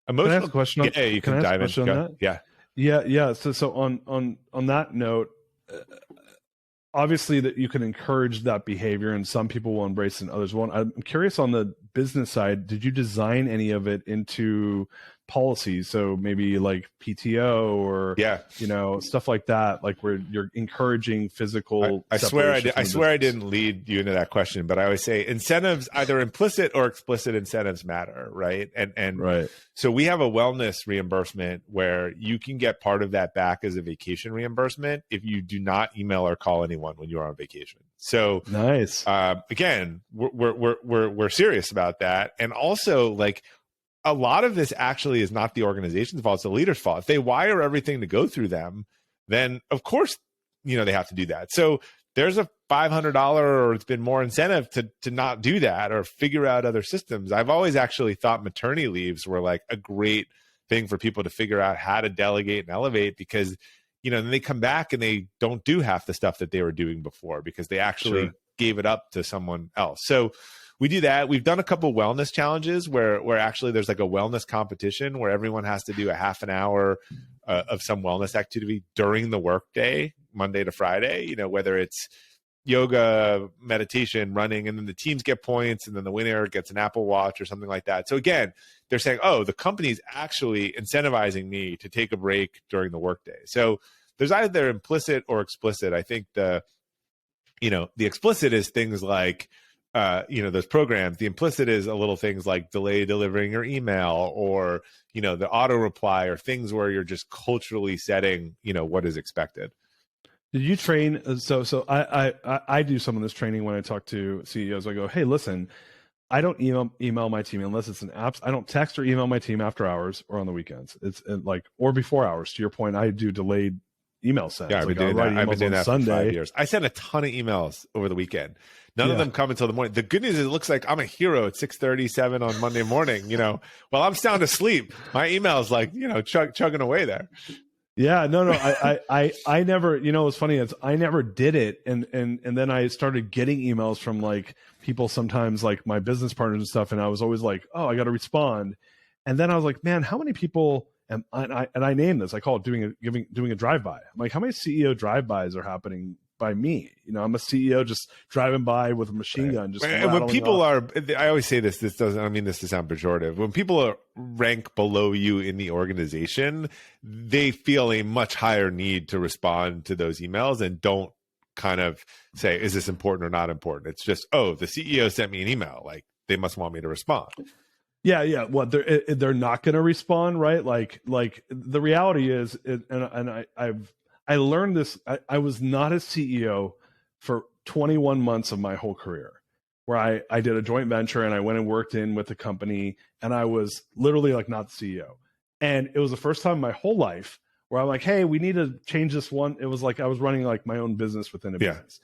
emotional. Can I ask a question? You can dive into that. Yeah. So on that note, obviously that you can encourage that behavior, and some people will embrace it and others won't. I'm curious on the business side, did you design any of it into policies? So maybe like PTO or stuff like that, like where you're encourring physical. I swear I didn't lead you into that question, but I always say incentives, either implicit or explicit incentives matter, right? And right. So we have a wellness reimbursement where you can get part of that back as a vacation reimbursement if you do not email or call anyone when you're on vacation. So nice. Again, we're serious about that, and also like. A lot of this actually is not the organization's fault, it's the leader's fault. If they wire everything to go through them, then of course, they have to do that. So there's a $500 or it's been more incentive to not do that or figure out other systems. I've always actually thought maternity leaves were like a great thing for people to figure out how to delegate and elevate, because, then they come back and they don't do half the stuff that they were doing before because they actually gave it up to someone else. So we do that. We've done a couple wellness challenges where actually there's like a wellness competition where everyone has to do a half an hour of some wellness activity during the workday, Monday to Friday, whether it's yoga, meditation, running, and then the teams get points and then the winner gets an Apple Watch or something like that. So again, they're saying, oh, the company's actually incentivizing me to take a break during the workday. So there's either implicit or explicit. I think the explicit is things like, those programs, the implicit is a little things like delay delivering your email, or the auto reply, or things where you're just culturally setting what is expected. Did you train? So I do some of this training when I talk to CEOs. I go, hey, listen, I don't email my team unless it's an apps. I don't text or email my team after hours or on the weekends. It's like, or before hours. To your point, I do delayed email sends. Yeah, I've been doing that for 5 years. I sent a ton of emails over the weekend. None of them come until the morning. The good news is it looks like I'm a hero at 6:37 on Monday morning. While I'm sound asleep, my email's like chugging away there. Yeah, no. I never. What's funny is I never did it, and then I started getting emails from like people sometimes, like my business partners and stuff, and I was always like, oh, I got to respond, and then I was like, man, how many people? And I named this. I call it doing a drive-by. I'm like, how many CEO drive-bys are happening by me? I'm a CEO just driving by with a machine gun. Just and when people I always say this. This doesn't. I mean this to sound pejorative. When people are rank below you in the organization, they feel a much higher need to respond to those emails and don't kind of say, is this important or not important? It's just, oh, the CEO sent me an email. Like they must want me to respond. Yeah. What they're not going to respond, right? Like the reality is, and I learned this. I was not a CEO for 21 months of my whole career, where I did a joint venture and I went and worked in with the company, and I was literally like not the CEO. And it was the first time in my whole life where I'm like, hey, we need to change this one. It was like I was running like my own business within a business.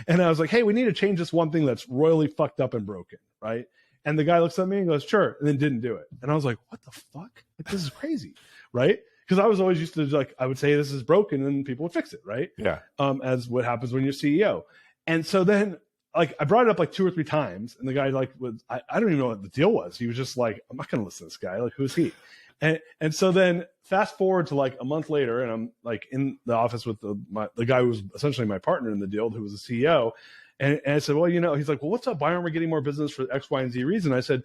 And I was like, hey, we need to change this one thing that's royally fucked up and broken, right? And the guy looks at me and goes, sure, and then didn't do it. And I was like, what the fuck? Like, this is crazy, right? Because I was always used to, like, I would say this is broken and people would fix it, right? Yeah. As what happens when you're CEO. And so then, like, I brought it up like 2 or 3 times, and the guy, like, I don't even know what the deal was. He was just like, I'm not going to listen to this guy. Like, who's he? And so then fast forward to like a month later, and I'm like in the office with the guy who was essentially my partner in the deal, who was the CEO. And I said, well, he's like, well, what's up? Why aren't we getting more business for X, Y, and Z reason? I said,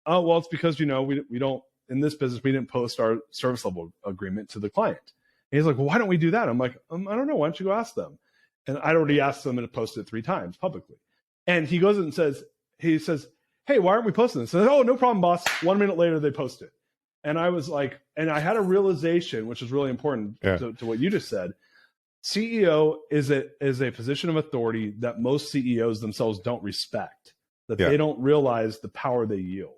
oh, well, it's because, we don't, in this business, we didn't post our service level agreement to the client. And he's like, well, why don't we do that? I'm like, I don't know. Why don't you go ask them? And I'd already asked them and posted it 3 times publicly. And he goes and says, hey, why aren't we posting this? I said, oh, no problem, boss. 1 minute later, they post it. And I was like, and I had a realization, which is really important to what you just said. CEO is a position of authority that most CEOs themselves don't respect, that they don't realize the power they yield.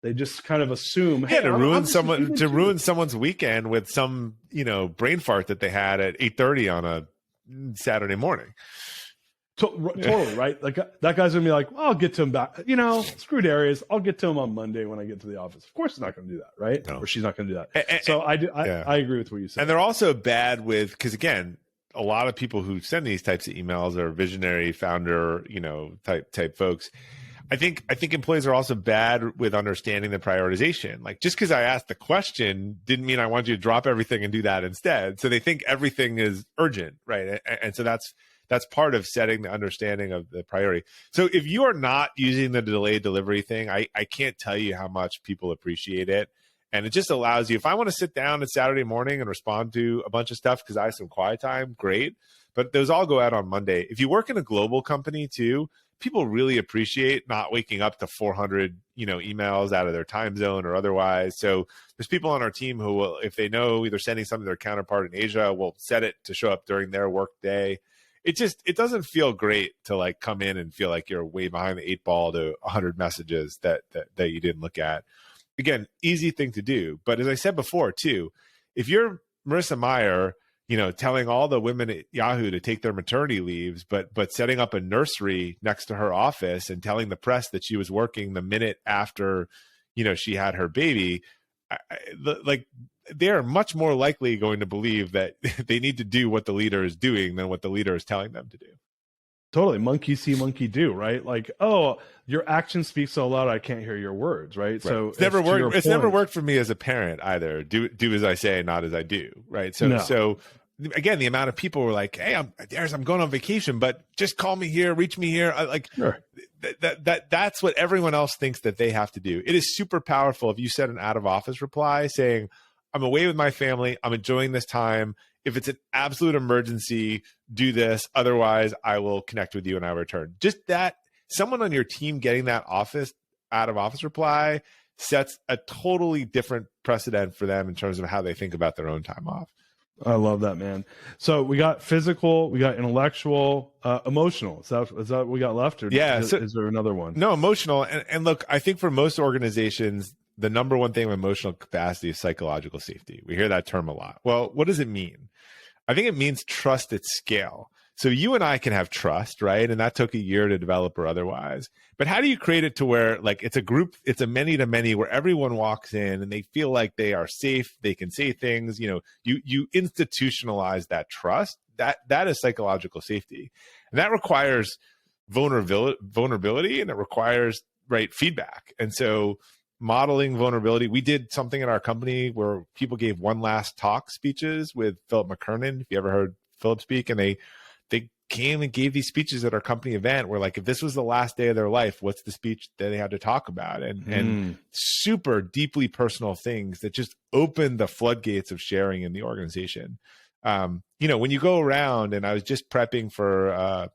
They just kind of assume, hey, to ruin someone's weekend with some, brain fart that they had at 8:30 on a Saturday morning. Totally, right? Like that guy's gonna be like, well, I'll get to him back. Screw Darius. I'll get to him on Monday when I get to the office. Of course, he's not gonna do that, right? No. Or she's not gonna do that. So I agree with what you said. And they're also bad with, because again, a lot of people who send these types of emails are visionary founder, type folks. I think employees are also bad with understanding the prioritization. Like, just because I asked the question didn't mean I want you to drop everything and do that instead. So they think everything is urgent, right? And so that's part of setting the understanding of the priority. So if you are not using the delayed delivery thing, I can't tell you how much people appreciate it. And it just allows you, if I want to sit down on Saturday morning and respond to a bunch of stuff because I have some quiet time, great. But those all go out on Monday. If you work in a global company too, people really appreciate not waking up to 400, emails out of their time zone or otherwise. So there's people on our team who will, if they know they're sending something to their counterpart in Asia, will set it to show up during their work day. It doesn't feel great to like come in and feel like you're way behind the 8 ball to 100 messages that you didn't look at. Again, easy thing to do. But as I said before too, if you're Marissa Mayer, telling all the women at Yahoo to take their maternity leaves, but setting up a nursery next to her office and telling the press that she was working the minute after, she had her baby, they are much more likely going to believe that they need to do what the leader is doing than what the leader is telling them to do. Totally. Monkey see, monkey do, right? Like, oh, your action speaks so loud, I can't hear your words, right? So it's never worked. It's never worked for me as a parent either. Do as I say, not as I do, right? So again, the amount of people were like, hey, I'm going on vacation, but just call me here, reach me here. Sure. That's what everyone else thinks that they have to do. It is super powerful if you send an out of office reply saying, I'm away with my family, I'm enjoying this time. If it's an absolute emergency, do this. Otherwise, I will connect with you and I return. Just that someone on your team getting that out of office reply sets a totally different precedent for them in terms of how they think about their own time off. I love that, man. So we got physical, we got intellectual, emotional. Is that what we got left, or is there another one? No, emotional. And look, I think for most organizations, the number one thing with emotional capacity is psychological safety. We hear that term a lot. Well, what does it mean? I think it means trust at scale. So you and I can have trust, right? And that took a year to develop or otherwise. But how do you create it to where like it's a group, it's a many to many where everyone walks in and they feel like they are safe, they can say things, you institutionalize that trust. That is psychological safety. And that requires vulnerability and it requires right feedback. And so modeling vulnerability, we did something in our company where people gave one last talk speeches with Philip McKernan. If you ever heard Philip speak, and they came and gave these speeches at our company event where like, if this was the last day of their life, what's the speech that they had to talk about? And super deeply personal things that just opened the floodgates of sharing in the organization. When you go around, and I was just prepping for a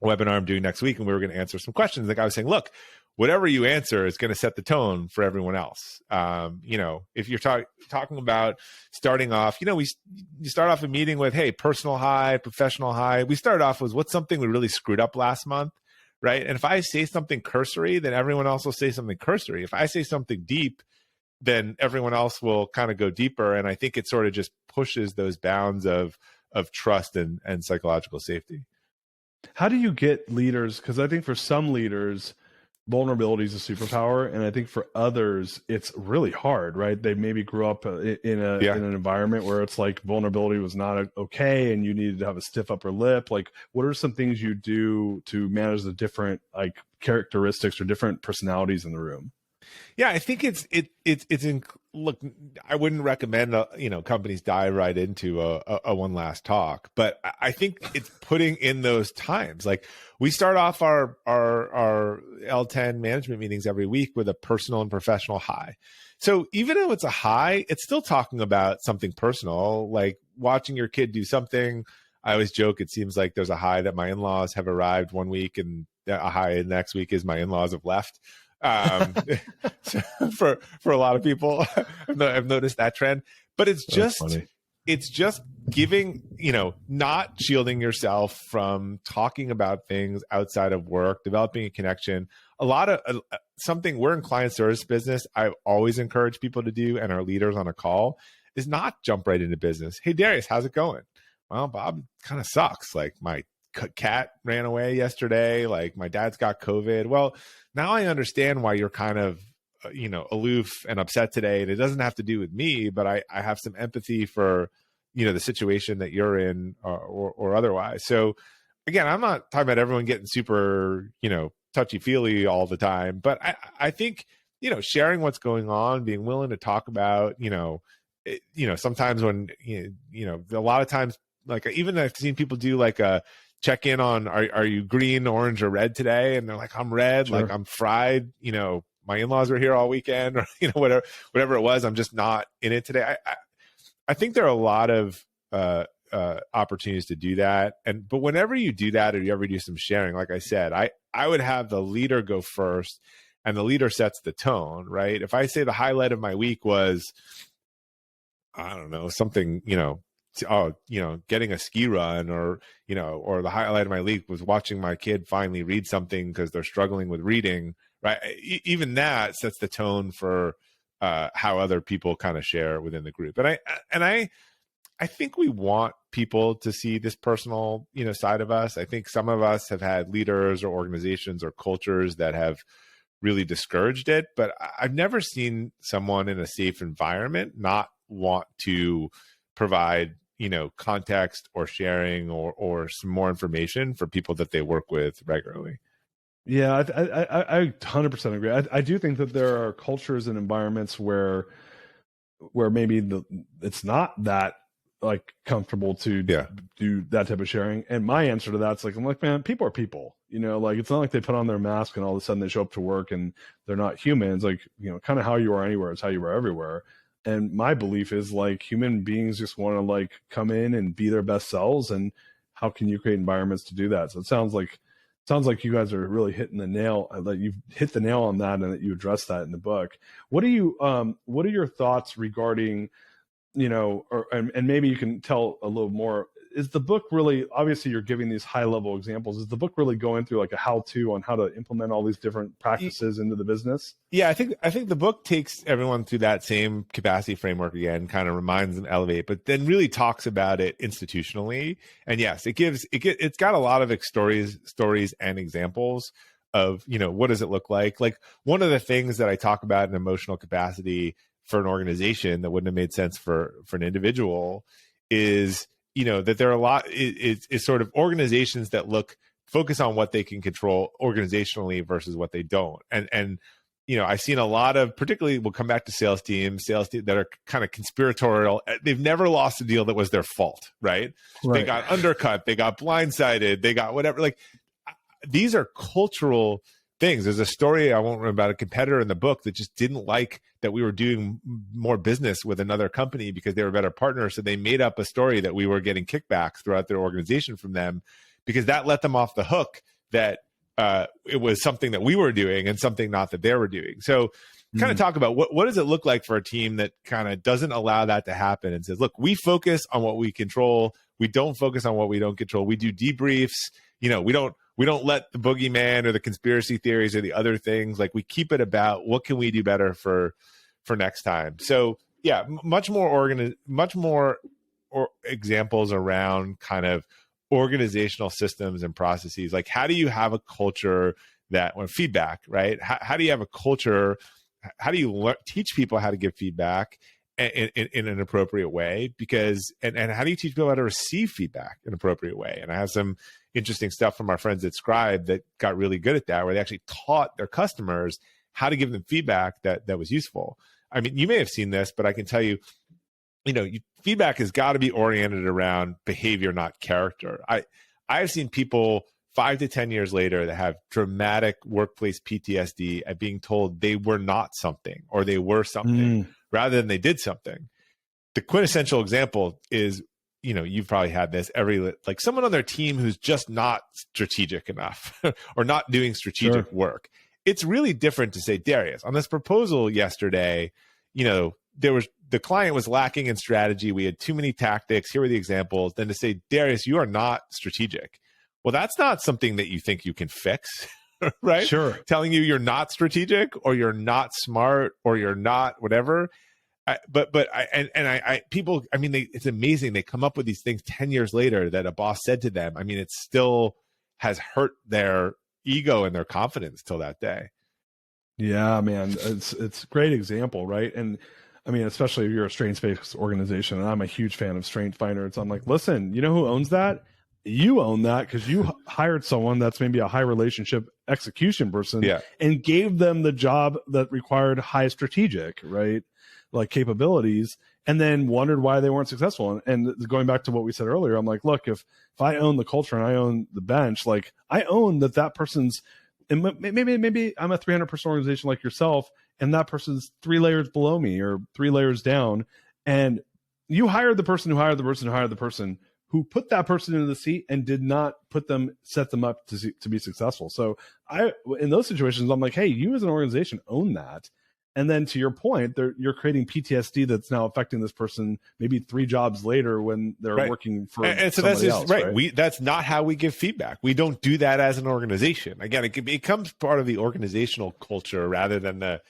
webinar I'm doing next week, and we were going to answer some questions. Like I was saying, look, whatever you answer is going to set the tone for everyone else. If you're talking about starting off, you start off a meeting with, hey, personal high, professional high. We started off with what's something we really screwed up last month, right? And if I say something cursory, then everyone else will say something cursory. If I say something deep, then everyone else will kind of go deeper. And I think it sort of just pushes those bounds of trust and psychological safety. How do you get leaders? Because I think for some leaders, vulnerability is a superpower, and I think for others it's really hard, right? They maybe grew up in an environment where it's like vulnerability was not okay and you needed to have a stiff upper lip. Like, what are some things you do to manage the different like characteristics or different personalities in the room? Yeah, I think look, I wouldn't recommend companies dive right into a one last talk, but I think it's putting in those times. Like we start off our L10 management meetings every week with a personal and professional high. So even though it's a high, it's still talking about something personal, like watching your kid do something. I always joke, it seems like there's a high that my in-laws have arrived one week and a high next week is my in-laws have left. So for a lot of people, I've noticed that trend, but it's just giving, not shielding yourself from talking about things outside of work, developing a connection. A lot of something we're in client service business. I've always encouraged people to do, and our leaders on a call, is not jump right into business. Hey, Darius, how's it going? Well, Bob, kind of sucks. Like my cat ran away yesterday. Like my dad's got COVID. Well, now I understand why you're kind of, aloof and upset today. And it doesn't have to do with me, but I have some empathy for, the situation that you're in or otherwise. So again, I'm not talking about everyone getting super, touchy feely all the time, but I think, sharing what's going on, being willing to talk about, sometimes when, a lot of times, like even I've seen people do like a check in on, are you green, orange, or red today? And they're like, I'm red, sure. Like I'm fried, my in-laws were here all weekend, or, whatever it was, I'm just not in it today. I think there are a lot of opportunities to do that. But whenever you do that, or you ever do some sharing, like I said, I would have the leader go first, and the leader sets the tone, right? If I say the highlight of my week was, I don't know, something, getting a ski run, or the highlight of my week was watching my kid finally read something because they're struggling with reading, right? Even that sets the tone for how other people kind of share within the group. And I think we want people to see this personal, side of us. I think some of us have had leaders or organizations or cultures that have really discouraged it, but I've never seen someone in a safe environment not want to provide, context or sharing or some more information for people that they work with regularly. Yeah, I 100% agree. I do think that there are cultures and environments where maybe it's not that like comfortable to do that type of sharing. And my answer to that's like, I'm like, man, people are people, like it's not like they put on their mask and all of a sudden they show up to work and they're not humans. Like, kind of how you are anywhere is how you are everywhere. And my belief is like human beings just want to like come in and be their best selves. And how can you create environments to do that? So it sounds like sounds like you guys are really hitting the nail, that you've hit the nail on that, and that you address that in the book. What are your thoughts regarding, and maybe you can tell a little more. Is the book really, obviously you're giving these high level examples, is the book really going through like a how-to on how to implement all these different practices into the business? Yeah, I think the book takes everyone through that same capacity framework again, kind of reminds them elevate, but then really talks about it institutionally. And yes, it's got a lot of stories and examples of, what does it look like? Like one of the things that I talk about in emotional capacity for an organization that wouldn't have made sense for an individual is, that there are a lot is sort of organizations that focus on what they can control organizationally versus what they don't. And I've seen a lot of, particularly we'll come back to sales teams that are kind of conspiratorial. They've never lost a deal that was their fault, right? They got undercut, they got blindsided, they got whatever. Like these are cultural things. There's a story I won't remember about a competitor in the book that just didn't like that we were doing more business with another company because they were better partners. So they made up a story that we were getting kickbacks throughout their organization from them because that let them off the hook that it was something that we were doing and something not that they were doing. So kind of talk about what does it look like for a team that kind of doesn't allow that to happen and says, look, we focus on what we control. We don't focus on what we don't control. We do debriefs. We don't let the boogeyman or the conspiracy theories or the other things, like we keep it about what can we do better for next time. So yeah, much more examples around kind of organizational systems and processes. Like how do you have a culture feedback, right? How do you have a culture? How do you teach people how to give feedback in an appropriate way? And how do you teach people how to receive feedback in an appropriate way? And I have some interesting stuff from our friends at Scribe that got really good at that, where they actually taught their customers how to give them feedback that was useful. I mean, you may have seen this, but I can tell you, feedback has got to be oriented around behavior, not character. I've seen people 5 to 10 years later that have dramatic workplace PTSD at being told they were not something or they were something rather than they did something. The quintessential example is, you've probably had this like someone on their team who's just not strategic enough or not doing strategic work. It's really different to say, Darius, on this proposal yesterday, the client was lacking in strategy. We had too many tactics. Here are the examples. Then to say, Darius, you are not strategic. Well, that's not something that you think you can fix, right? Sure. Telling you you're not strategic or you're not smart or you're not whatever. People, it's amazing. They come up with these things 10 years later that a boss said to them. I mean, it still has hurt their ego and their confidence till that day. Yeah, man, it's a great example, right? And I mean, especially if you're a strengths-based organization, and I'm a huge fan of Strength Finder. It's I'm like, listen, you know who owns that? You own that because you hired someone that's maybe a high relationship execution person and gave them the job that required high strategic, right? Like capabilities, and then wondered why they weren't successful. And going back to what we said earlier, I'm like, look, if I own the culture and I own the bench, like I own that person's, and maybe I'm a 300 person organization like yourself, and that person's 3 layers below me or 3 layers down. And you hired the person who hired the person who hired the person who put that person into the seat and did not set them up to be successful. So in those situations, I'm like, hey, you as an organization own that. And then to your point, you're creating PTSD that's now affecting this person maybe 3 jobs later when they're working for and so somebody that's just, else. Right. That's not how we give feedback. We don't do that as an organization. Again, it becomes part of the organizational culture rather than the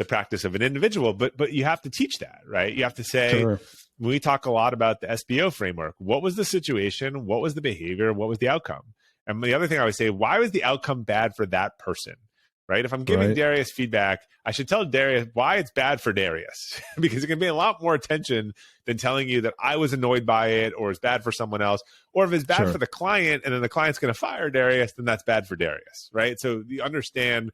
practice of an individual. But you have to teach that, right? You have to say, when we talk a lot about the SBO framework, what was the situation? What was the behavior? What was the outcome? And the other thing I would say, why was the outcome bad for that person? Right? If I'm giving Darius feedback, I should tell Darius why it's bad for Darius because it can be a lot more attention than telling you that I was annoyed by it or it's bad for someone else. Or if it's bad for the client and then the client's going to fire Darius, then that's bad for Darius, right? So you understand,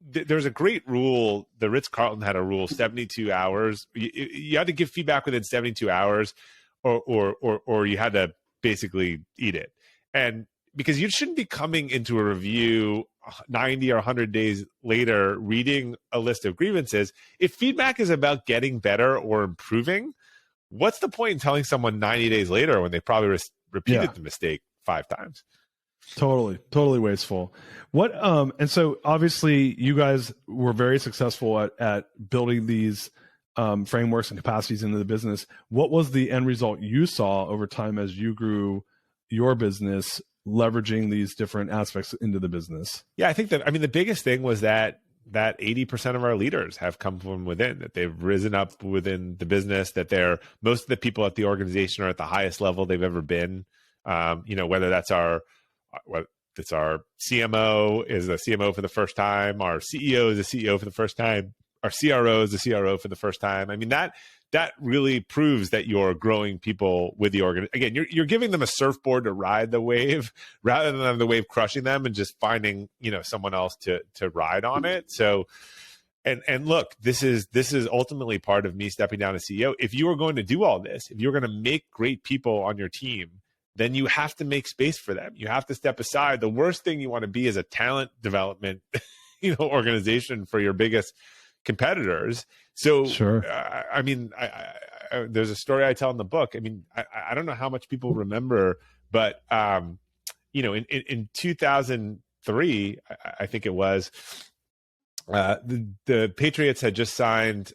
there's a great rule. The Ritz-Carlton had a rule, 72 hours. You had to give feedback within 72 hours or you had to basically eat it. And because you shouldn't be coming into a review 90 or 100 days later, reading a list of grievances. If feedback is about getting better or improving, what's the point in telling someone 90 days later when they probably repeated the mistake 5 times? Totally wasteful. What and so obviously you guys were very successful at building these frameworks and capacities into the business. What was the end result you saw over time as you grew your business, leveraging these different aspects into the business? Yeah, I think that, I mean, the biggest thing was that 80% of our leaders have come from within, that they've risen up within the business, that most of the people at the organization are at the highest level they've ever been. Whether that's our CMO is a CMO for the first time, our CEO is a CEO for the first time, our CRO is a CRO for the first time. I mean, that really proves that you're growing people with the organ. Again, you're giving them a surfboard to ride the wave rather than the wave crushing them and just finding, someone else to ride on it. So, and look, this is ultimately part of me stepping down as CEO. If you are going to do all this, if you're going to make great people on your team, then you have to make space for them. You have to step aside. The worst thing you want to be is a talent development, organization for your biggest competitors. So, sure. There's a story I tell in the book. I mean, I don't know how much people remember, but in 2003, I think it was, the Patriots had just signed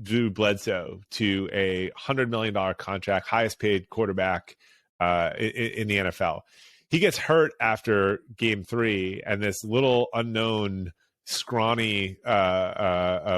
Drew Bledsoe to a $100 million contract, highest paid quarterback in the NFL. He gets hurt after game 3, and this little unknown scrawny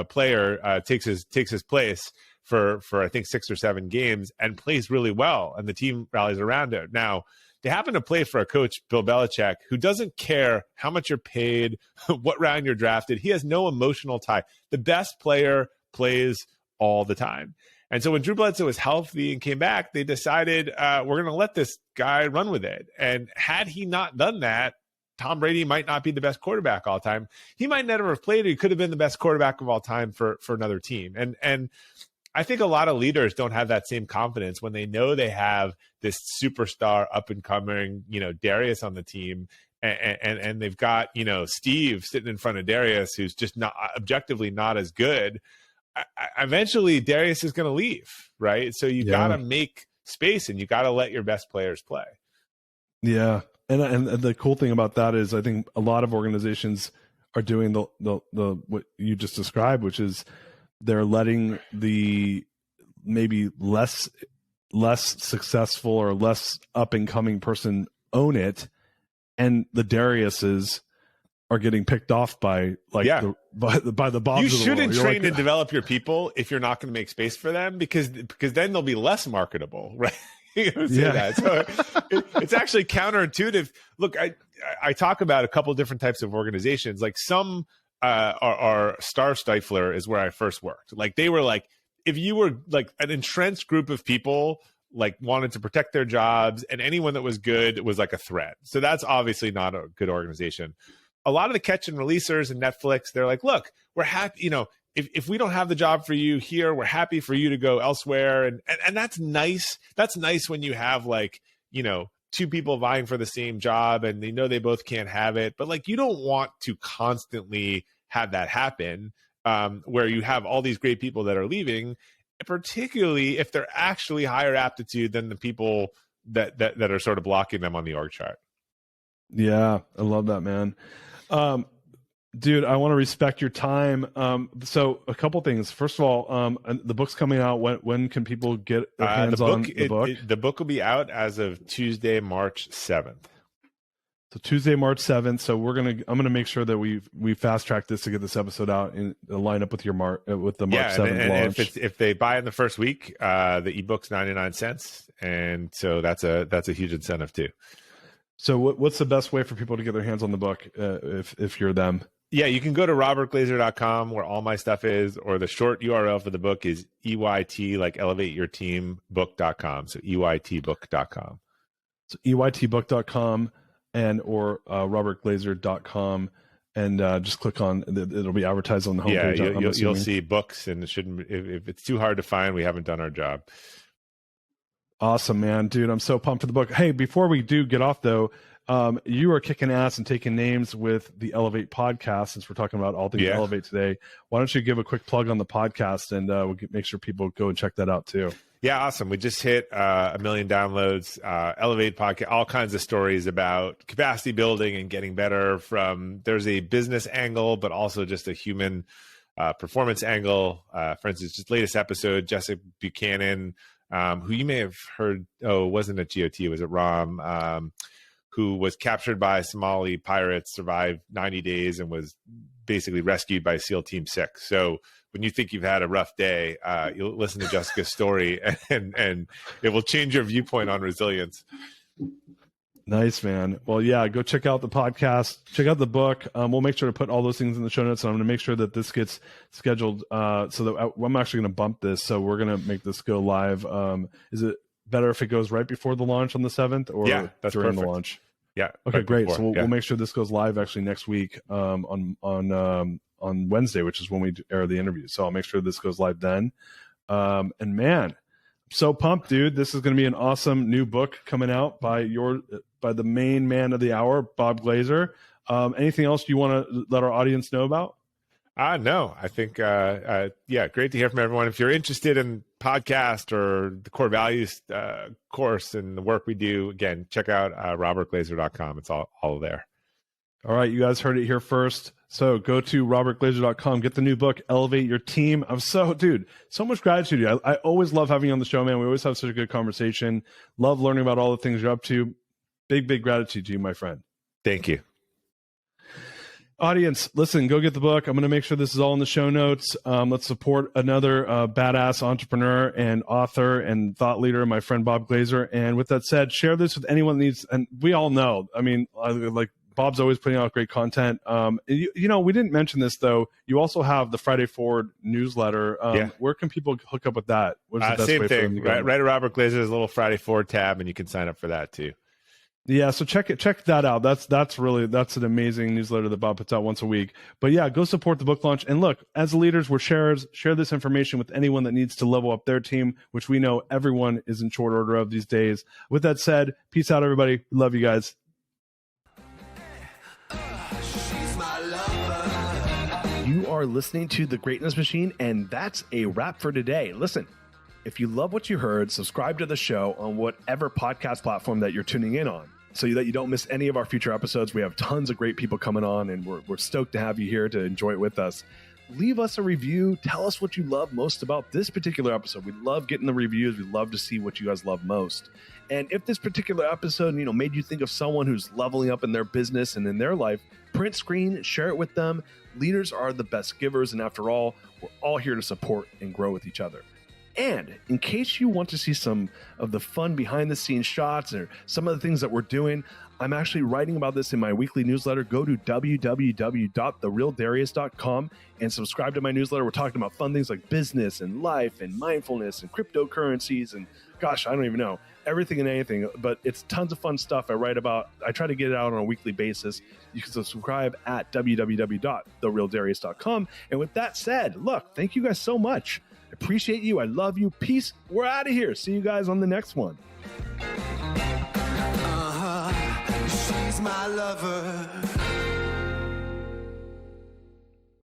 player takes his place for I think 6 or 7 games and plays really well, and the team rallies around it. Now, they happen to play for a coach, Bill Belichick, who doesn't care how much you're paid, what round you're drafted. He has no emotional tie. The best player plays all the time. And so when Drew Bledsoe was healthy and came back, they decided we're going to let this guy run with it. And had he not done that, Tom Brady might not be the best quarterback all time. He might never have played it. He could have been the best quarterback of all time for another team. And I think a lot of leaders don't have that same confidence when they know they have this superstar up and coming, Darius on the team, and they've got, Steve sitting in front of Darius, who's just not objectively not as good. Eventually Darius is going to leave, right? So you got to make space and you got to let your best players play. Yeah. And the cool thing about that is I think a lot of organizations are doing the what you just described, which is they're letting the maybe less successful or less up and coming person own it, and the Dariuses are getting picked off by the Bobs. You shouldn't train and develop your people if you're not going to make space for them, because then they'll be less marketable, right? That. So it's actually counterintuitive. Look, I talk about a couple of different types of organizations. Like some are Star Stifler is where I first worked. Like they were like, if you were like an entrenched group of people, like wanted to protect their jobs, and anyone that was good was like a threat. So that's obviously not a good organization. A lot of the catch and releasers and Netflix, they're like, look, we're happy, if we don't have the job for you here, we're happy for you to go elsewhere. And that's nice. That's nice when you have like, 2 people vying for the same job and they know they both can't have it. But like, you don't want to constantly have that happen, where you have all these great people that are leaving, particularly if they're actually higher aptitude than the people that are sort of blocking them on the org chart. Yeah, I love that, man. Dude, I want to respect your time. So a couple things. First of all, the book's coming out. When can people get their hands on the book? The book will be out as of Tuesday, March 7th. So Tuesday, March 7th. So I'm gonna make sure that we fast track this to get this episode out and line up with the March 7th launch. If they buy in the first week, the ebook's 99 cents, and so that's a huge incentive too. So what's the best way for people to get their hands on the book if you're them? Yeah, you can go to robertglazer.com where all my stuff is, or the short URL for the book is EYT, like elevate your team book.com. So EYTbook.com. So EYTbook.com or robertglazer.com, and just click on it'll be advertised on the homepage. Yeah, you'll see books, and it shouldn't, if it's too hard to find, we haven't done our job. Awesome, man. Dude, I'm so pumped for the book. Hey, before we do get off though, You are kicking ass and taking names with the Elevate podcast, since we're talking about all things Elevate today. Why don't you give a quick plug on the podcast, and we'll make sure people go and check that out too. Yeah, awesome. We just hit 1 million downloads. Elevate podcast, all kinds of stories about capacity building and getting better. There's a business angle, but also just a human performance angle. For instance, just latest episode, Jessica Buchanan, who you may have heard, it wasn't at GOT, was it Ram, who was captured by Somali pirates, survived 90 days, and was basically rescued by SEAL Team 6. So when you think you've had a rough day, you'll listen to Jessica's story, and it will change your viewpoint on resilience. Nice, man. Well, yeah, go check out the podcast, check out the book. We'll make sure to put all those things in the show notes, and I'm going to make sure that this gets scheduled so that I'm actually going to bump this. So we're going to make this go live. Is it better if it goes right before the launch on the 7th, or during perfect. the launch? Yeah. Okay, right great. before, So we'll make sure this goes live actually next week on Wednesday, which is when we air the interview. So I'll make sure this goes live then. And man, so pumped, dude. This is going to be an awesome new book coming out by the main man of the hour, Bob Glazer. Anything else you want to let our audience know about? No, I think, great to hear from everyone. If you're interested in podcast or the core values course and the work we do, again, check out robertglazer.com. It's all there. All right, you guys heard it here first. So go to robertglazer.com, get the new book, Elevate Your Team. So much gratitude. I always love having you on the show, man. We always have such a good conversation. Love learning about all the things you're up to. Big, big gratitude to you, my friend. Thank you. Audience, listen, go get the book. I'm going to make sure this is all in the show notes. Let's support another badass entrepreneur and author and thought leader, my friend Bob Glazer. And with that said, share this with anyone that needs. And we all know, I mean, like Bob's always putting out great content. We didn't mention this though. You also have the Friday Forward newsletter. Where can people hook up with that? What's the best same way thing. For them to go? Right at Robert Glazer's little Friday Forward tab, and you can sign up for that too. Yeah, so check that out. That's an amazing newsletter that Bob puts out once a week. But yeah, go support the book launch. And look, as leaders, we're sharers. Share this information with anyone that needs to level up their team, which we know everyone is in short order of these days. With that said, peace out, everybody. Love you guys. You are listening to The Greatness Machine, and that's a wrap for today. Listen, if you love what you heard, subscribe to the show on whatever podcast platform that you're tuning in on, so that you don't miss any of our future episodes. We have tons of great people coming on, and we're stoked to have you here to enjoy it with us. Leave us a review. Tell us what you love most about this particular episode. We love getting the reviews. We love to see what you guys love most. And if this particular episode, made you think of someone who's leveling up in their business and in their life, print screen, share it with them. Leaders are the best givers, and after all, we're all here to support and grow with each other. And in case you want to see some of the fun behind the scenes shots or some of the things that we're doing, I'm actually writing about this in my weekly newsletter. Go to www.therealdarius.com and subscribe to my newsletter. We're talking about fun things like business and life and mindfulness and cryptocurrencies and gosh, I don't even know, everything and anything, but it's tons of fun stuff I write about. I try to get it out on a weekly basis. You can subscribe at www.therealdarius.com. And with that said, look, thank you guys so much. I appreciate you. I love you. Peace. We're out of here. See you guys on the next one. She's my lover.